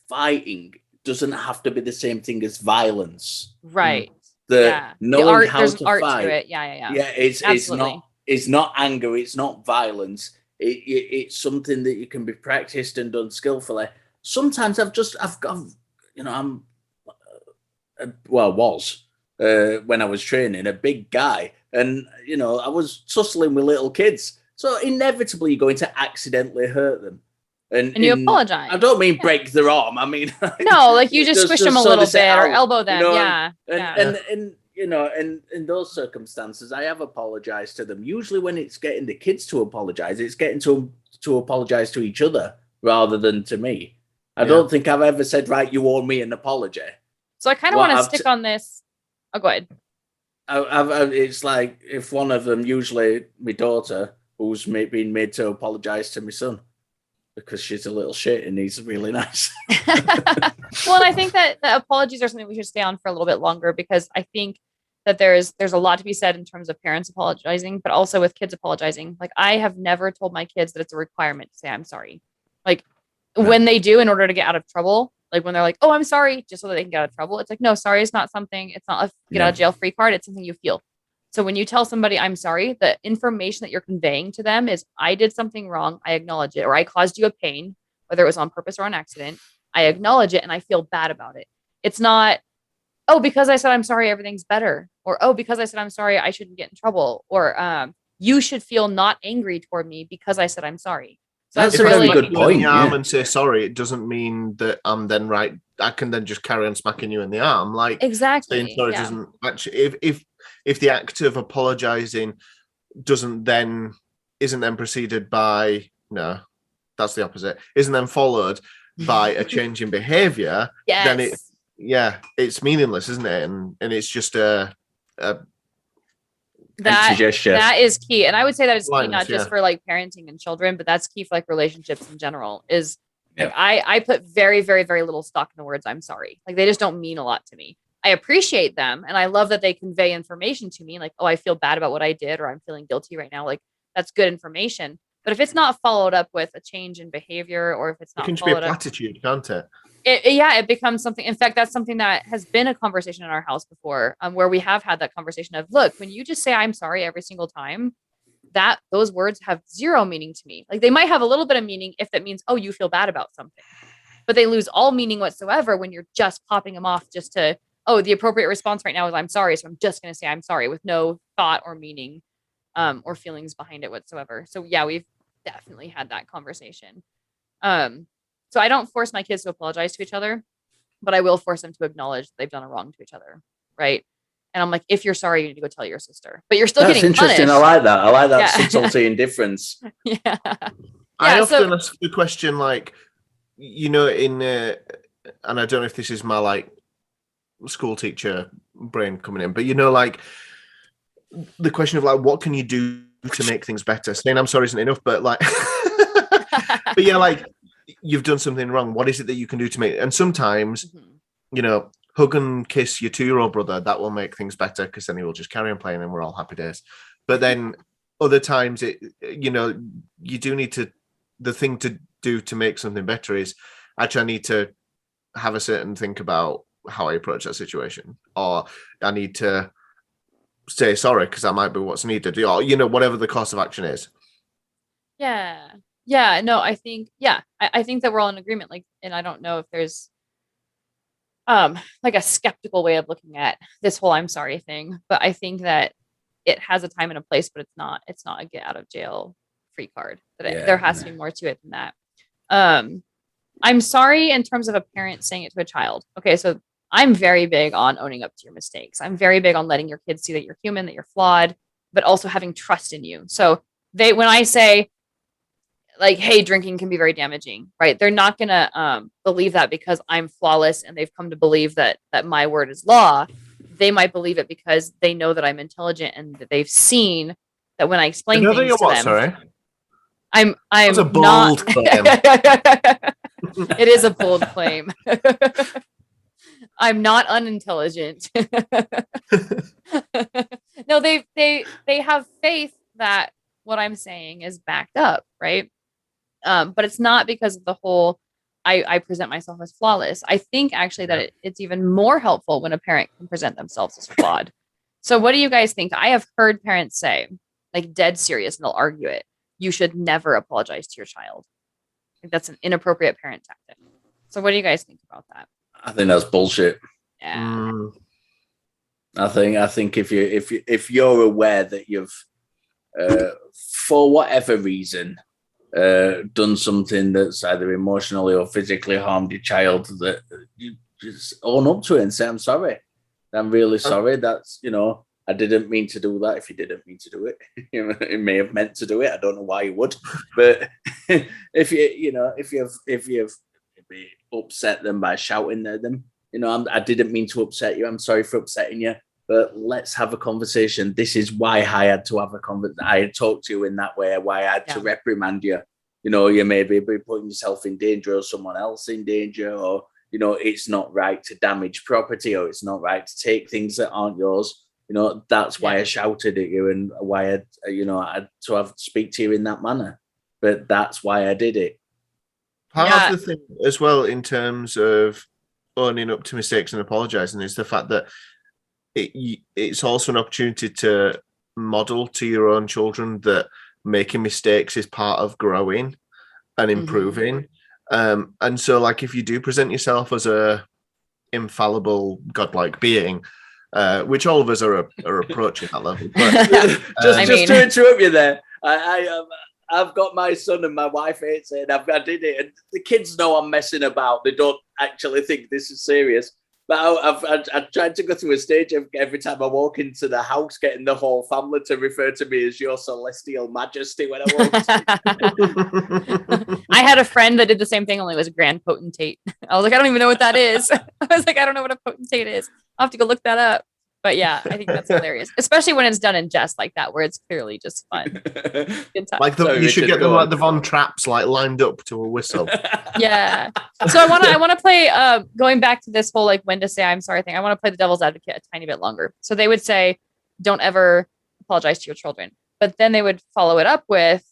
fighting doesn't have to be the same thing as violence. Right. Knowing how there's to art fight. To it. Yeah. Yeah, it's not anger, it's not violence. It's something that you can be practiced and done skillfully. Sometimes I've got, was when I was training, a big guy, and I was tussling with little kids, so inevitably you're going to accidentally hurt them, and you apologize. I don't mean break their arm. I mean no, like you just squish them a little bit or elbow them. And in those circumstances, I have apologized to them. Usually, when it's getting the kids to apologize, it's getting to apologize to each other rather than to me. I don't think I've ever said, right, you owe me an apology. So I kind of want to stick on this. Oh, go ahead. It's like if one of them, usually my daughter, who's been made to apologize to my son because she's a little shit and he's really nice. Well, and I think that apologies are something we should stay on for a little bit longer because I think that there's a lot to be said in terms of parents apologizing, but also with kids apologizing. Like I have never told my kids that it's a requirement to say I'm sorry. Like when they do in order to get out of trouble, like when they're like, oh, I'm sorry, just so that they can get out of trouble. It's like, no, sorry is not something, it's not a get out of jail free card. It's something you feel. So when you tell somebody I'm sorry, the information that you're conveying to them is I did something wrong. I acknowledge it, or I caused you a pain, whether it was on purpose or on accident. I acknowledge it and I feel bad about it. It's not, oh, because I said I'm sorry, everything's better. Or, oh, because I said I'm sorry, I shouldn't get in trouble. Or you should feel not angry toward me because I said I'm sorry. So that's a really good point. In the arm and say sorry, it doesn't mean that I'm then right. I can then just carry on smacking you in the arm. Like exactly. Saying sorry doesn't actually. If the act of apologizing isn't then preceded by that's the opposite. Isn't then followed by a change in behavior. Then it's meaningless, isn't it? And it's just a that is key. And I would say that is key, not just for like parenting and children, but that's key for like relationships in general is like, I put very, very, very little stock in the words I'm sorry. Like they just don't mean a lot to me. I appreciate them. And I love that they convey information to me like, oh, I feel bad about what I did, or I'm feeling guilty right now. Like that's good information. But if it's not followed up with a change in behavior, or if it's It not can just be a followed up, platitude, can't it? it becomes something. In fact, that's something that has been a conversation in our house before, where we have had that conversation of, look, when you just say I'm sorry every single time, that those words have zero meaning to me. Like, they might have a little bit of meaning if that means, oh, you feel bad about something, but they lose all meaning whatsoever when you're just popping them off just to, oh, the appropriate response right now is I'm sorry, so I'm just going to say I'm sorry with no thought or meaning, or feelings behind it whatsoever. So yeah, we've definitely had that conversation. So I don't force my kids to apologize to each other, but I will force them to acknowledge that they've done a wrong to each other, right? And I'm like, if you're sorry, you need to go tell your sister. But you're still That's getting interesting. punished. I like that Yeah. subtlety and difference. Yeah. I often ask the question, like, in and I don't know if this is my like school teacher brain coming in, but like the question of like, what can you do to make things better? Saying I'm sorry isn't enough, but like, but yeah, like, you've done something wrong. What is it that you can do to make it? And sometimes, hug and kiss your 2-year-old brother, that will make things better, because then he will just carry on playing and we're all happy days. But then other times you do need to, the thing to do to make something better is actually I need to have a certain think about how I approach that situation, or I need to say sorry because that might be what's needed, or whatever the course of action is. Yeah, no, I think I think that we're all in agreement, like, and I don't know if there's like a skeptical way of looking at this whole I'm sorry thing, but I think that it has a time and a place, but it's not a get out of jail free card. There has to be more to it than that. I'm sorry in terms of a parent saying it to a child. Okay, so I'm very big on owning up to your mistakes. I'm very big on letting your kids see that you're human, that you're flawed, but also having trust in you. So when I say, like, hey, drinking can be very damaging, right? They're not gonna believe that because I'm flawless and they've come to believe that my word is law. They might believe it because they know that I'm intelligent and that they've seen that when I explain things to them. Sorry? I'm That's a bold claim. It is a bold claim. I'm not unintelligent. No, they have faith that what I'm saying is backed up, right? But it's not because of the whole I present myself as flawless. I think actually that it's even more helpful when a parent can present themselves as flawed. So what do you guys think? I have heard parents say, like, dead serious, and they'll argue it, you should never apologize to your child. I think that's an inappropriate parent tactic. So what do you guys think about that? I think that's bullshit. Yeah. I think if you're aware that you've for whatever reason done something that's either emotionally or physically harmed your child, that you just own up to it and say, I'm sorry. I'm really sorry. That's, I didn't mean to do that. If you didn't mean to do it, it may have meant to do it. I don't know why you would, but if you've upset them by shouting at them, I didn't mean to upset you. I'm sorry for upsetting you, but let's have a conversation. This is why I had to have a conversation. I had talked to you in that way, why I had to reprimand you. You may be putting yourself in danger or someone else in danger, or, it's not right to damage property, or it's not right to take things that aren't yours. That's why I shouted at you, and why I had to speak to you in that manner. But that's why I did it. Part of the thing as well, in terms of owning up to mistakes and apologizing, is the fact that it's also an opportunity to model to your own children that making mistakes is part of growing and improving. And so, like, if you do present yourself as a infallible godlike being, which all of us are approaching that level, but just to interrupt you there, I've got my son and my wife hates it, and I did it, and the kids know I'm messing about. They don't actually think this is serious. But I've tried to go through a stage of every time I walk into the house, getting the whole family to refer to me as your celestial majesty when I walk. I had a friend that did the same thing, only it was a grand potentate. I was like, I don't even know what that is. I was like, I don't know what a potentate is. I'll have to go look that up. But yeah, I think that's hilarious, especially when it's done in jest like that, where it's clearly just fun. Like you should get them like the Von Trapps, like lined up to a whistle. Yeah. So I want to play. Going back to this whole like when to say I'm sorry thing, I want to play the devil's advocate a tiny bit longer. So they would say, don't ever apologize to your children, but then they would follow it up with,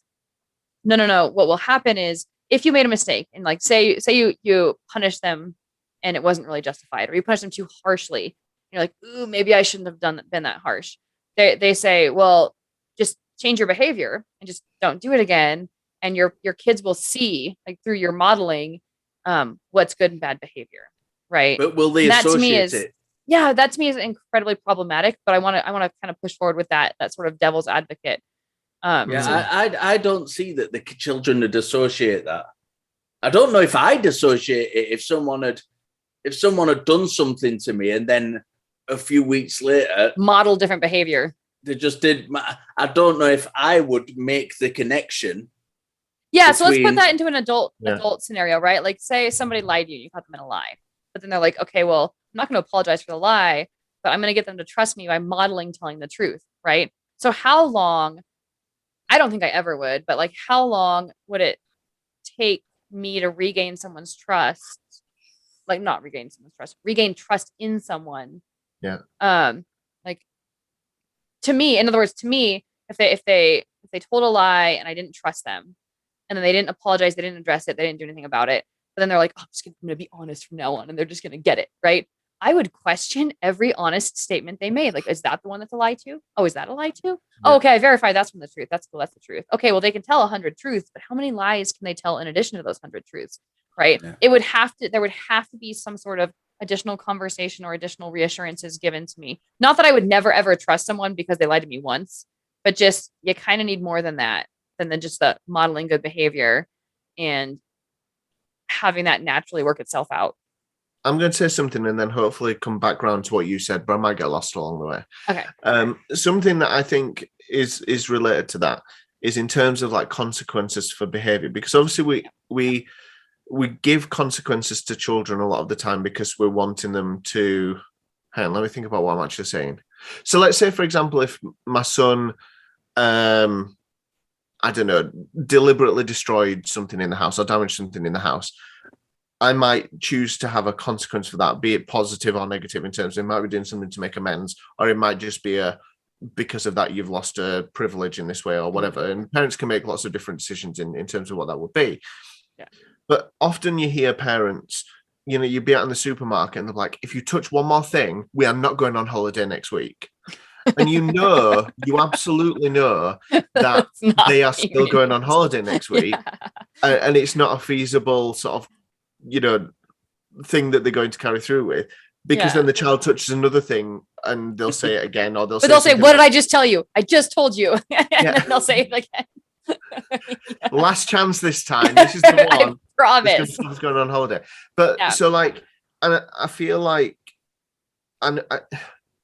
no. What will happen is if you made a mistake and like say you punish them and it wasn't really justified, or you punish them too harshly, you're like, ooh, maybe I shouldn't have been that harsh. They say, well, just change your behavior and just don't do it again, and your kids will see, like through your modeling, what's good and bad behavior, right? But will they associate it? Yeah, that to me is incredibly problematic. But I want to kind of push forward with that sort of devil's advocate. I don't see that the children would associate that. I don't know if I'd associate it if someone had done something to me and then a few weeks later model different behavior. They just did. I don't know if I would make the connection. Yeah, so let's put that into an adult scenario, right? Like, say somebody lied to you, you caught them in a lie, but then they're like, okay, well, I'm not going to apologize for the lie, but I'm going to get them to trust me by modeling telling the truth, right? So how long? I don't think I ever would, but like, how long would it take me to regain someone's trust? Like, not regain someone's trust, regain trust in someone. Yeah. Like, to me, in other words, if they told a lie and I didn't trust them, and then they didn't apologize, they didn't address it, they didn't do anything about it, but then they're like, oh, I'm going to be honest from now on, and they're just going to get it, right? I would question every honest statement they made. Like, is that the one that's a lie too? Oh, is that a lie too? Yeah. Oh, okay, I verified that's from the truth. That's cool. That's the truth. Okay, well, they can tell 100 truths, but how many lies can they tell in addition to those 100 truths, right? Yeah. There would have to be some sort of additional conversation or additional reassurances given to me. Not that I would never, ever trust someone because they lied to me once, but just you kind of need more than that, than just the modeling good behavior and having that naturally work itself out. I'm going to say something and then hopefully come back around to what you said, but I might get lost along the way. Okay. Something that I think is related to that is in terms of like consequences for behavior, because obviously we give consequences to children a lot of the time because we're wanting them to. Hang on, let me think about what I'm actually saying. So let's say, for example, if my son, I don't know, deliberately destroyed something in the house or damaged something in the house, I might choose to have a consequence for that, be it positive or negative in terms of it might be doing something to make amends, or it might just be because of that you've lost a privilege in this way or whatever. And parents can make lots of different decisions in terms of what that would be. Yeah. But often you hear parents, you'd be out in the supermarket and they're like, if you touch one more thing, we are not going on holiday next week. And you absolutely know that they are still going on holiday next week. Yeah. And it's not a feasible sort of, thing that they're going to carry through with, because then the child touches another thing and they'll say it again, or they'll say, what did I just tell you? I just told you. And then they'll say it again. Last chance this time. This is the one. I promise. It's going on holiday. But so like, and I feel like, and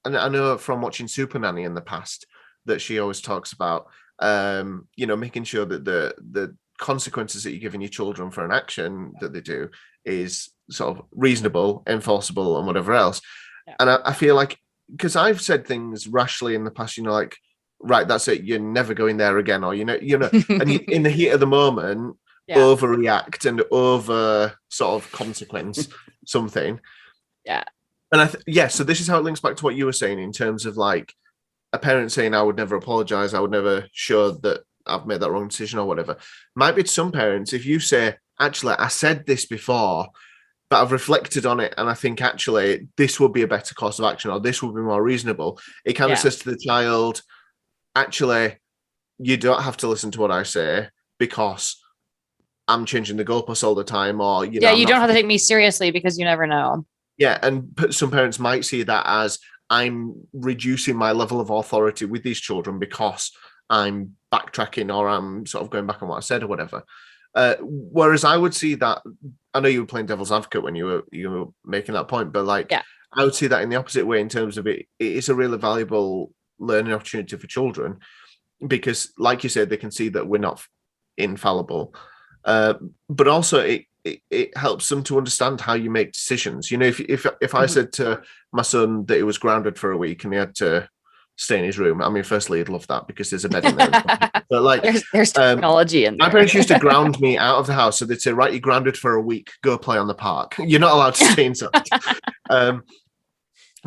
I know from watching Super Nanny in the past that she always talks about, making sure that the consequences that you're giving your children for an action that they do is sort of reasonable, enforceable, and whatever else. Yeah. And I feel like, because I've said things rashly in the past, like, right, that's it, you're never going there again, or and you, in the heat of the moment, overreact and over sort of consequence something. Yeah. And so this is how it links back to what you were saying in terms of like a parent saying, I would never apologize, I would never show that I've made that wrong decision or whatever. Might be to some parents, if you say, actually, I said this before, but I've reflected on it and I think actually this would be a better course of action, or this would be more reasonable. It kind of says to the child, actually, you don't have to listen to what I say because I'm changing the goalposts all the time, or you don't have to take me seriously because you never know. Yeah, and some parents might see that as I'm reducing my level of authority with these children because I'm backtracking or I'm sort of going back on what I said or whatever. Whereas I would see that, I know you were playing devil's advocate when you were making that point, but like I would see that in the opposite way in terms of it is a really valuable learning opportunity for children, because like you said, they can see that we're not infallible, but also it helps them to understand how you make decisions. If I said to my son that he was grounded for a week and he had to stay in his room, I mean, firstly, he'd love that because there's a bed in there. But like, there's technology in there. My parents used to ground me out of the house, so they'd say, "Right, you're grounded for a week. Go play on the park. You're not allowed to stay inside."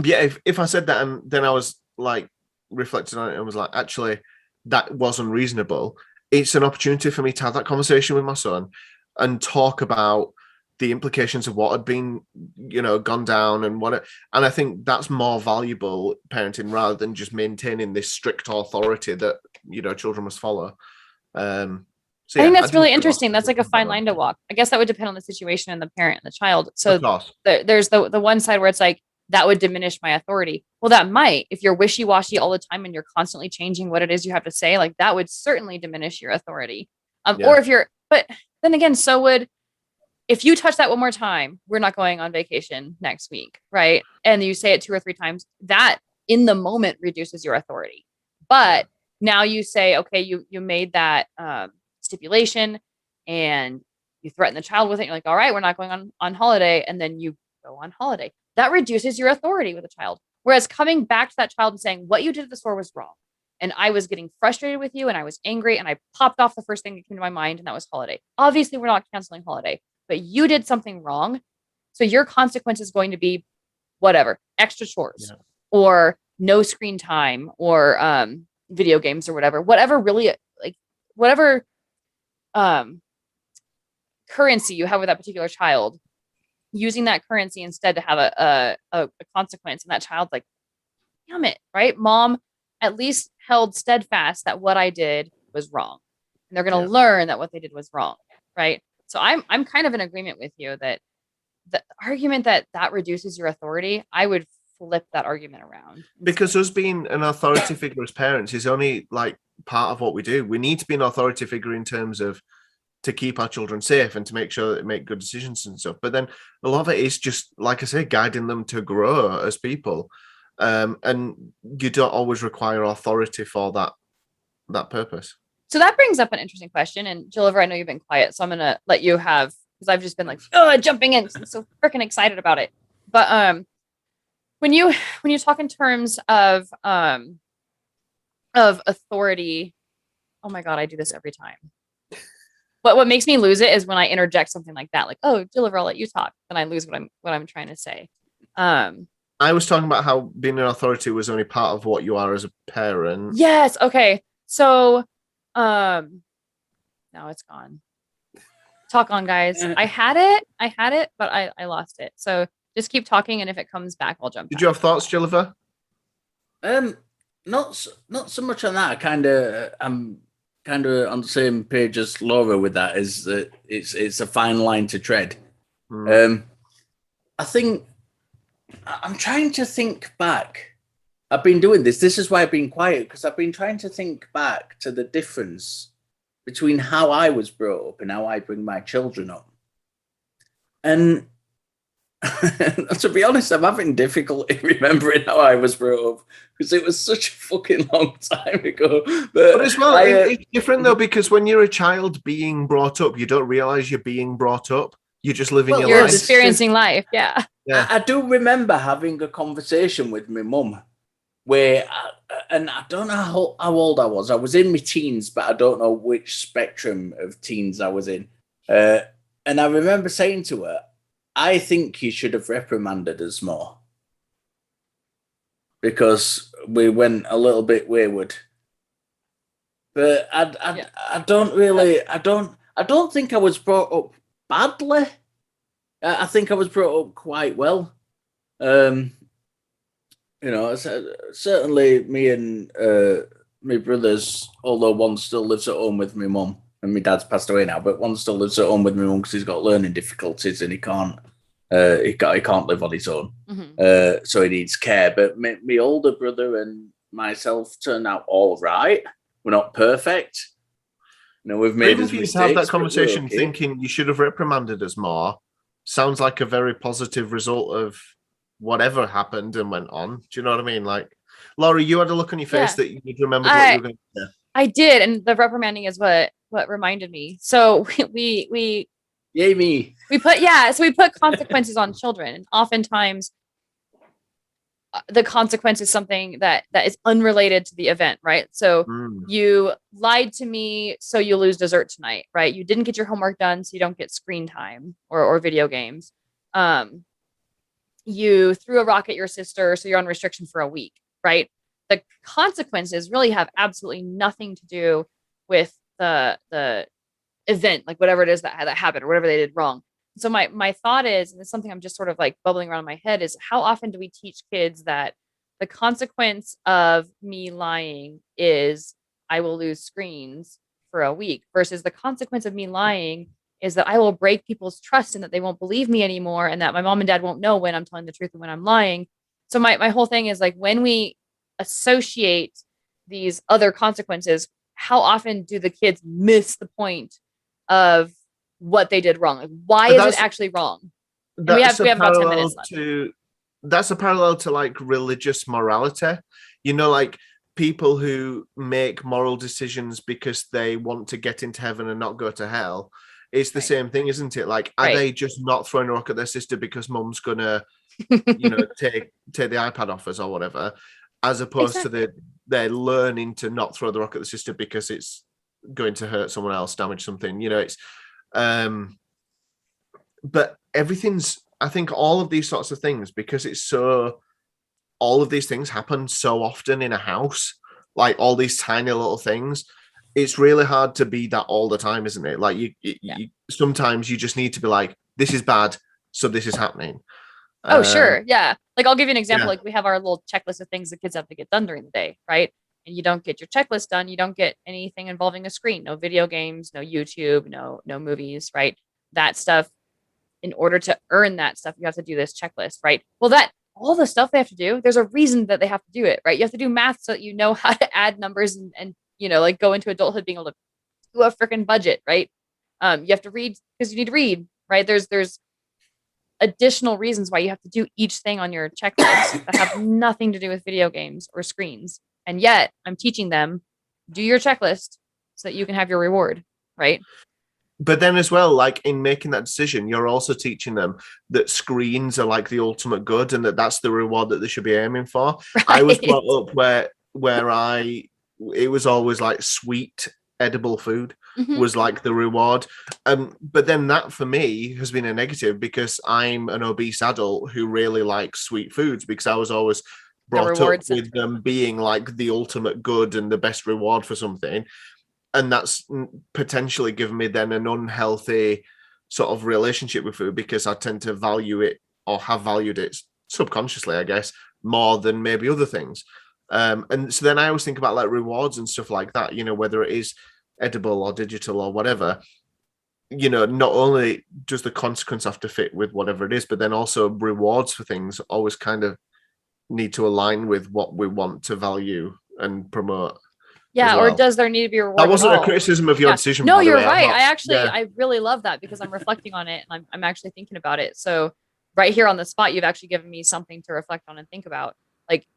If I said that and then I was like reflecting on it and was like, actually, that was unreasonable, it's an opportunity for me to have that conversation with my son and talk about the implications of what had been, gone down and and I think that's more valuable parenting rather than just maintaining this strict authority that, children must follow. I think that's really interesting. That's like a fine line to walk. I guess that would depend on the situation and the parent and the child. So there's the one side where it's like, that would diminish my authority. Well, that might, if you're wishy-washy all the time and you're constantly changing what it is you have to say, like that would certainly diminish your authority. Or but then again, if you touch that one more time, we're not going on vacation next week, right? And you say it 2 or 3 times, that in the moment reduces your authority. But now you say, okay, you made that stipulation and you threaten the child with it. You're like, all right, we're not going on holiday. And then you go on holiday. That reduces your authority with a child. Whereas coming back to that child and saying, what you did at the store was wrong. And I was getting frustrated with you and I was angry and I popped off the first thing that came to my mind, and that was holiday. Obviously, we're not canceling holiday, but you did something wrong. So your consequence is going to be whatever, extra chores or no screen time or video games or whatever really, like whatever currency you have with that particular child, using that currency instead to have a consequence. And that child's like, damn it, right? Mom at least held steadfast that what I did was wrong. And they're going to learn that what they did was wrong, right? So I'm kind of in agreement with you that the argument that reduces your authority, I would flip that argument around. Because us being an authority figure as parents is only like part of what we do. We need to be an authority figure in terms of to keep our children safe and to make sure that they make good decisions and stuff. But then a lot of it is just, like I say, guiding them to grow as people. And you don't always require authority for that purpose. So that brings up an interesting question. And Jilliver, I know you've been quiet, so I'm going to let you have, because I've just been like, jumping in. I'm so freaking excited about it. But when you talk in terms of authority, oh my God, I do this every time. But what makes me lose it is when I interject something like that, like, oh, Jilliver, I'll let you talk. Then I lose what I'm trying to say. I was talking about how being an authority was only part of what you are as a parent. Yes. Okay. So, now it's gone. Talk on, guys. I had it, but I lost it. So just keep talking, and if it comes back, I'll jump. Did you have thoughts, Jilliver? Not so much on that. I'm kind of on the same page as Laura with that. Is that it's a fine line to tread. I think I'm trying to think back. I've been doing this. This is why I've been quiet, because I've been trying to think back to the difference between how I was brought up and how I bring my children up. And to be honest, I'm having difficulty remembering how I was brought up because it was such a fucking long time ago. But as well, it's different though, because when you're a child being brought up, you don't realize you're being brought up. You're just living your life. You're experiencing life. Yeah. I do remember having a conversation with my mum where, and I don't know how old I was. I was in my teens, but I don't know which spectrum of teens I was in. And I remember saying to her, I think you should have reprimanded us more because we went a little bit wayward. But I don't think I was brought up badly. I think I was brought up quite well. Certainly me and my brothers, although one still lives at home with my mum, and my dad's passed away now, but one still lives at home with my mum because he's got learning difficulties and he can't live on his own. Mm-hmm. So he needs care. But my older brother and myself turned out all right. We're not perfect. We've made mistakes. To have that conversation thinking you should have reprimanded us more sounds like a very positive result of whatever happened and went on. Do you know what I mean? Like, Laurie, you had a look on your face that you remembered what you were going to say. I did, and the reprimanding is what reminded me. So we yay me. We put consequences on children, and oftentimes the consequence is something that is unrelated to the event, right? So you lied to me, so you lose dessert tonight, right? You didn't get your homework done, so you don't get screen time or video games. You threw a rock at your sister, so you're on restriction for a week, right? The consequences really have absolutely nothing to do with the event, like whatever it is that happened or whatever they did wrong. So my thought is, and it's something I'm just sort of like bubbling around in my head, is how often do we teach kids that the consequence of me lying is I will lose screens for a week, versus the consequence of me lying is that I will break people's trust and that they won't believe me anymore, and that my mom and dad won't know when I'm telling the truth and when I'm lying. So my whole thing is like, when we associate these other consequences, how often do the kids miss the point of what they did wrong? Like, why is it actually wrong? And we have about 10 minutes left. That's a parallel to like religious morality. You know, like people who make moral decisions because they want to get into heaven and not go to hell. It's the same thing, isn't it? Like, are they just not throwing a rock at their sister because mum's gonna, you know, take the iPad off us or whatever, as opposed to they're learning to not throw the rock at the sister because it's going to hurt someone else, damage something. You know, it's but everything's, I think all of these sorts of things, because it's so, all of these things happen so often in a house, like all these tiny little things, it's really hard to be that all the time, isn't it? Like you sometimes you just need to be like, this is bad, so this is happening. Oh, sure. Yeah. Like, I'll give you an example. Like, we have our little checklist of things the kids have to get done during the day, right? And you don't get your checklist done, you don't get anything involving a screen. No video games, no YouTube, no movies, right? That stuff, in order to earn that stuff, you have to do this checklist, right? Well, that all the stuff they have to do, there's a reason that they have to do it, right? You have to do math so that you know how to add numbers and you know, like, go into adulthood being able to do a freaking budget, right? You have to read because you need to read, right? There's additional reasons why you have to do each thing on your checklist that have nothing to do with video games or screens. And yet I'm teaching them, do your checklist so that you can have your reward, right? But then as well, like, in making that decision, you're also teaching them that screens are like the ultimate good and that that's the reward that they should be aiming for. Right. I was brought up where it was always like sweet edible food was like the reward. But then that for me has been a negative because I'm an obese adult who really likes sweet foods, because I was always brought up with them being like the ultimate good and the best reward for something. And that's potentially given me then an unhealthy sort of relationship with food, because I tend to value it, or have valued it subconsciously, I guess, more than maybe other things. And so then I always think about like rewards and stuff like that, you know, whether it is edible or digital or whatever, you know, not only does the consequence have to fit with whatever it is, but then also rewards for things always kind of need to align with what we want to value and promote. Yeah, or does there need to be a reward? That wasn't a criticism of your decision. No, you're right. I really love that, because I'm reflecting on it and I'm actually thinking about it. So right here on the spot, you've actually given me something to reflect on and think about. Like,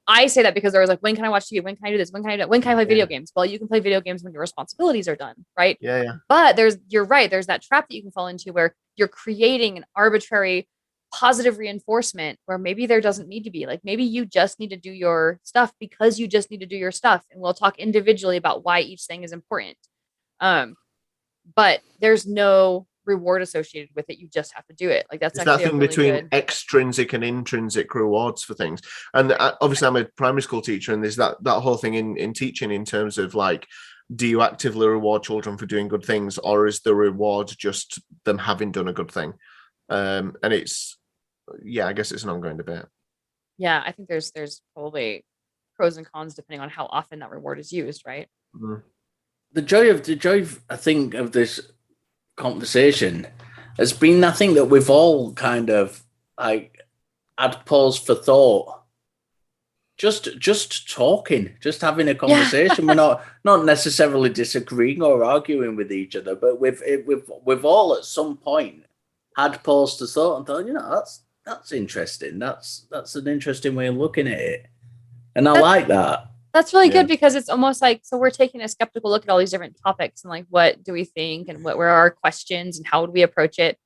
I say that because there was like, when can I watch TV? When can I do this? When can I play video games? Well, you can play video games when your responsibilities are done, right? Yeah. But you're right. There's that trap that you can fall into where you're creating an arbitrary positive reinforcement where maybe there doesn't need to be. Like, maybe you just need to do your stuff because you just need to do your stuff. And we'll talk individually about why each thing is important. But there's no reward associated with it. You just have to do it. Like, that's actually that thing really between good extrinsic and intrinsic rewards for things. And obviously I'm a primary school teacher, and there's that whole thing in teaching in terms of like, do you actively reward children for doing good things, or is the reward just them having done a good thing? And it's, I guess it's an ongoing debate. Yeah, I think there's probably pros and cons depending on how often that reward is used, right? Mm. The joy of I think of this conversation has been, I think, that we've all kind of like had pause for thought, just talking, just having a conversation. We're not necessarily disagreeing or arguing with each other, but we've all at some point had pause to thought and thought, you know, that's interesting. That's an interesting way of looking at it, and I like that. That's really good, because it's almost like, so we're taking a skeptical look at all these different topics and like, what do we think and what were our questions and how would we approach it?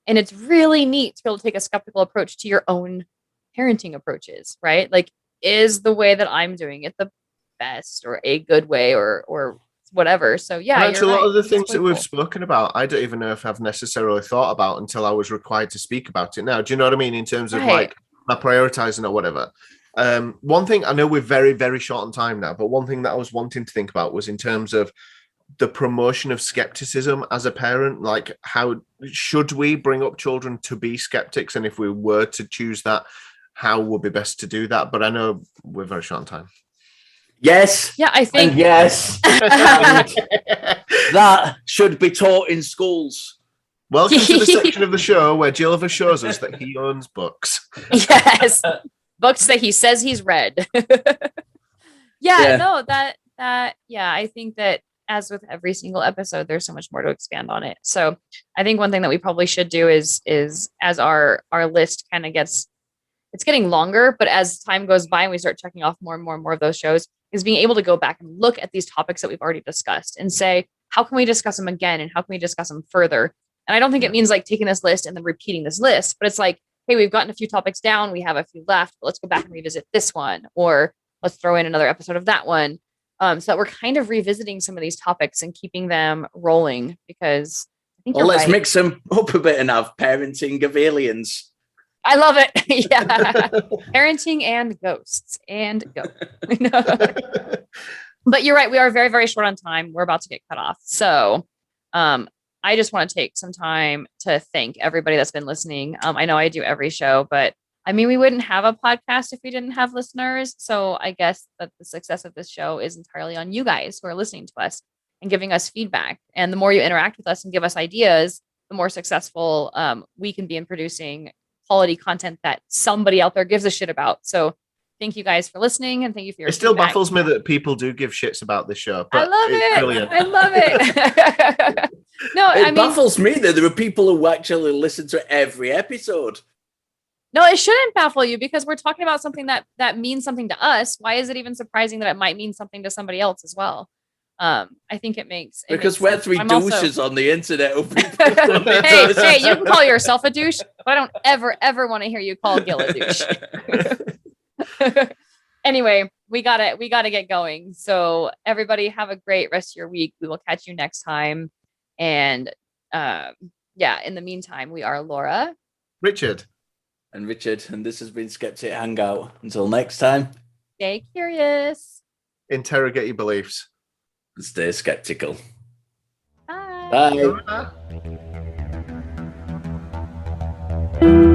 And it's really neat to be able to take a skeptical approach to your own parenting approaches, right? Like, is the way that I'm doing it the best or a good way or whatever? So actually, a lot of the things that we've spoken about, I don't even know if I've necessarily thought about until I was required to speak about it now. Do you know what I mean? In terms of like my prioritizing or whatever. One thing, I know we're very, very short on time now, but one thing that I was wanting to think about was in terms of the promotion of skepticism as a parent. Like, how should we bring up children to be skeptics? And if we were to choose that, how would be best to do that? But I know we're very short on time. Yes. Yeah, I think. And yes. That should be taught in schools. Welcome to the section of the show where Gilliver shows us that he owns books. Yes. Books that he says he's read. No, I think that as with every single episode, there's so much more to expand on it. So I think one thing that we probably should do is as our list kind of it's getting longer, but as time goes by and we start checking off more and more and more of those shows, is being able to go back and look at these topics that we've already discussed and say, how can we discuss them again? And how can we discuss them further? And I don't think it means like taking this list and then repeating this list, but it's like, hey, we've gotten a few topics down. We have a few left, but let's go back and revisit this one, or let's throw in another episode of that one. So that we're kind of revisiting some of these topics and keeping them rolling, because I think let's mix them up a bit and have parenting of aliens. I love it. Yeah. Parenting and ghosts and go. But you're right. We are very, very short on time. We're about to get cut off. So I just want to take some time to thank everybody that's been listening. I know I do every show, but I mean, we wouldn't have a podcast if we didn't have listeners. So I guess that the success of this show is entirely on you guys who are listening to us and giving us feedback. And the more you interact with us and give us ideas, the more successful we can be in producing quality content that somebody out there gives a shit about. So thank you guys for listening, and thank you for your It still feedback. baffles me that people do give shits about this show. I But love it. Brilliant. I love it. No, It baffles me that there are people who actually listen to every episode. No, it shouldn't baffle you, because we're talking about something that means something to us. Why is it even surprising that it might mean something to somebody else as well? I think it makes because we're three douches on the internet. Hey, you can call yourself a douche, but I don't ever want to hear you call Gil a douche. Anyway, we gotta get going. So everybody have a great rest of your week. We will catch you next time. And in the meantime, we are Laura, Richard, and this has been Skeptic Hangout. Until next time, stay curious, interrogate your beliefs, and stay skeptical. Bye. Bye.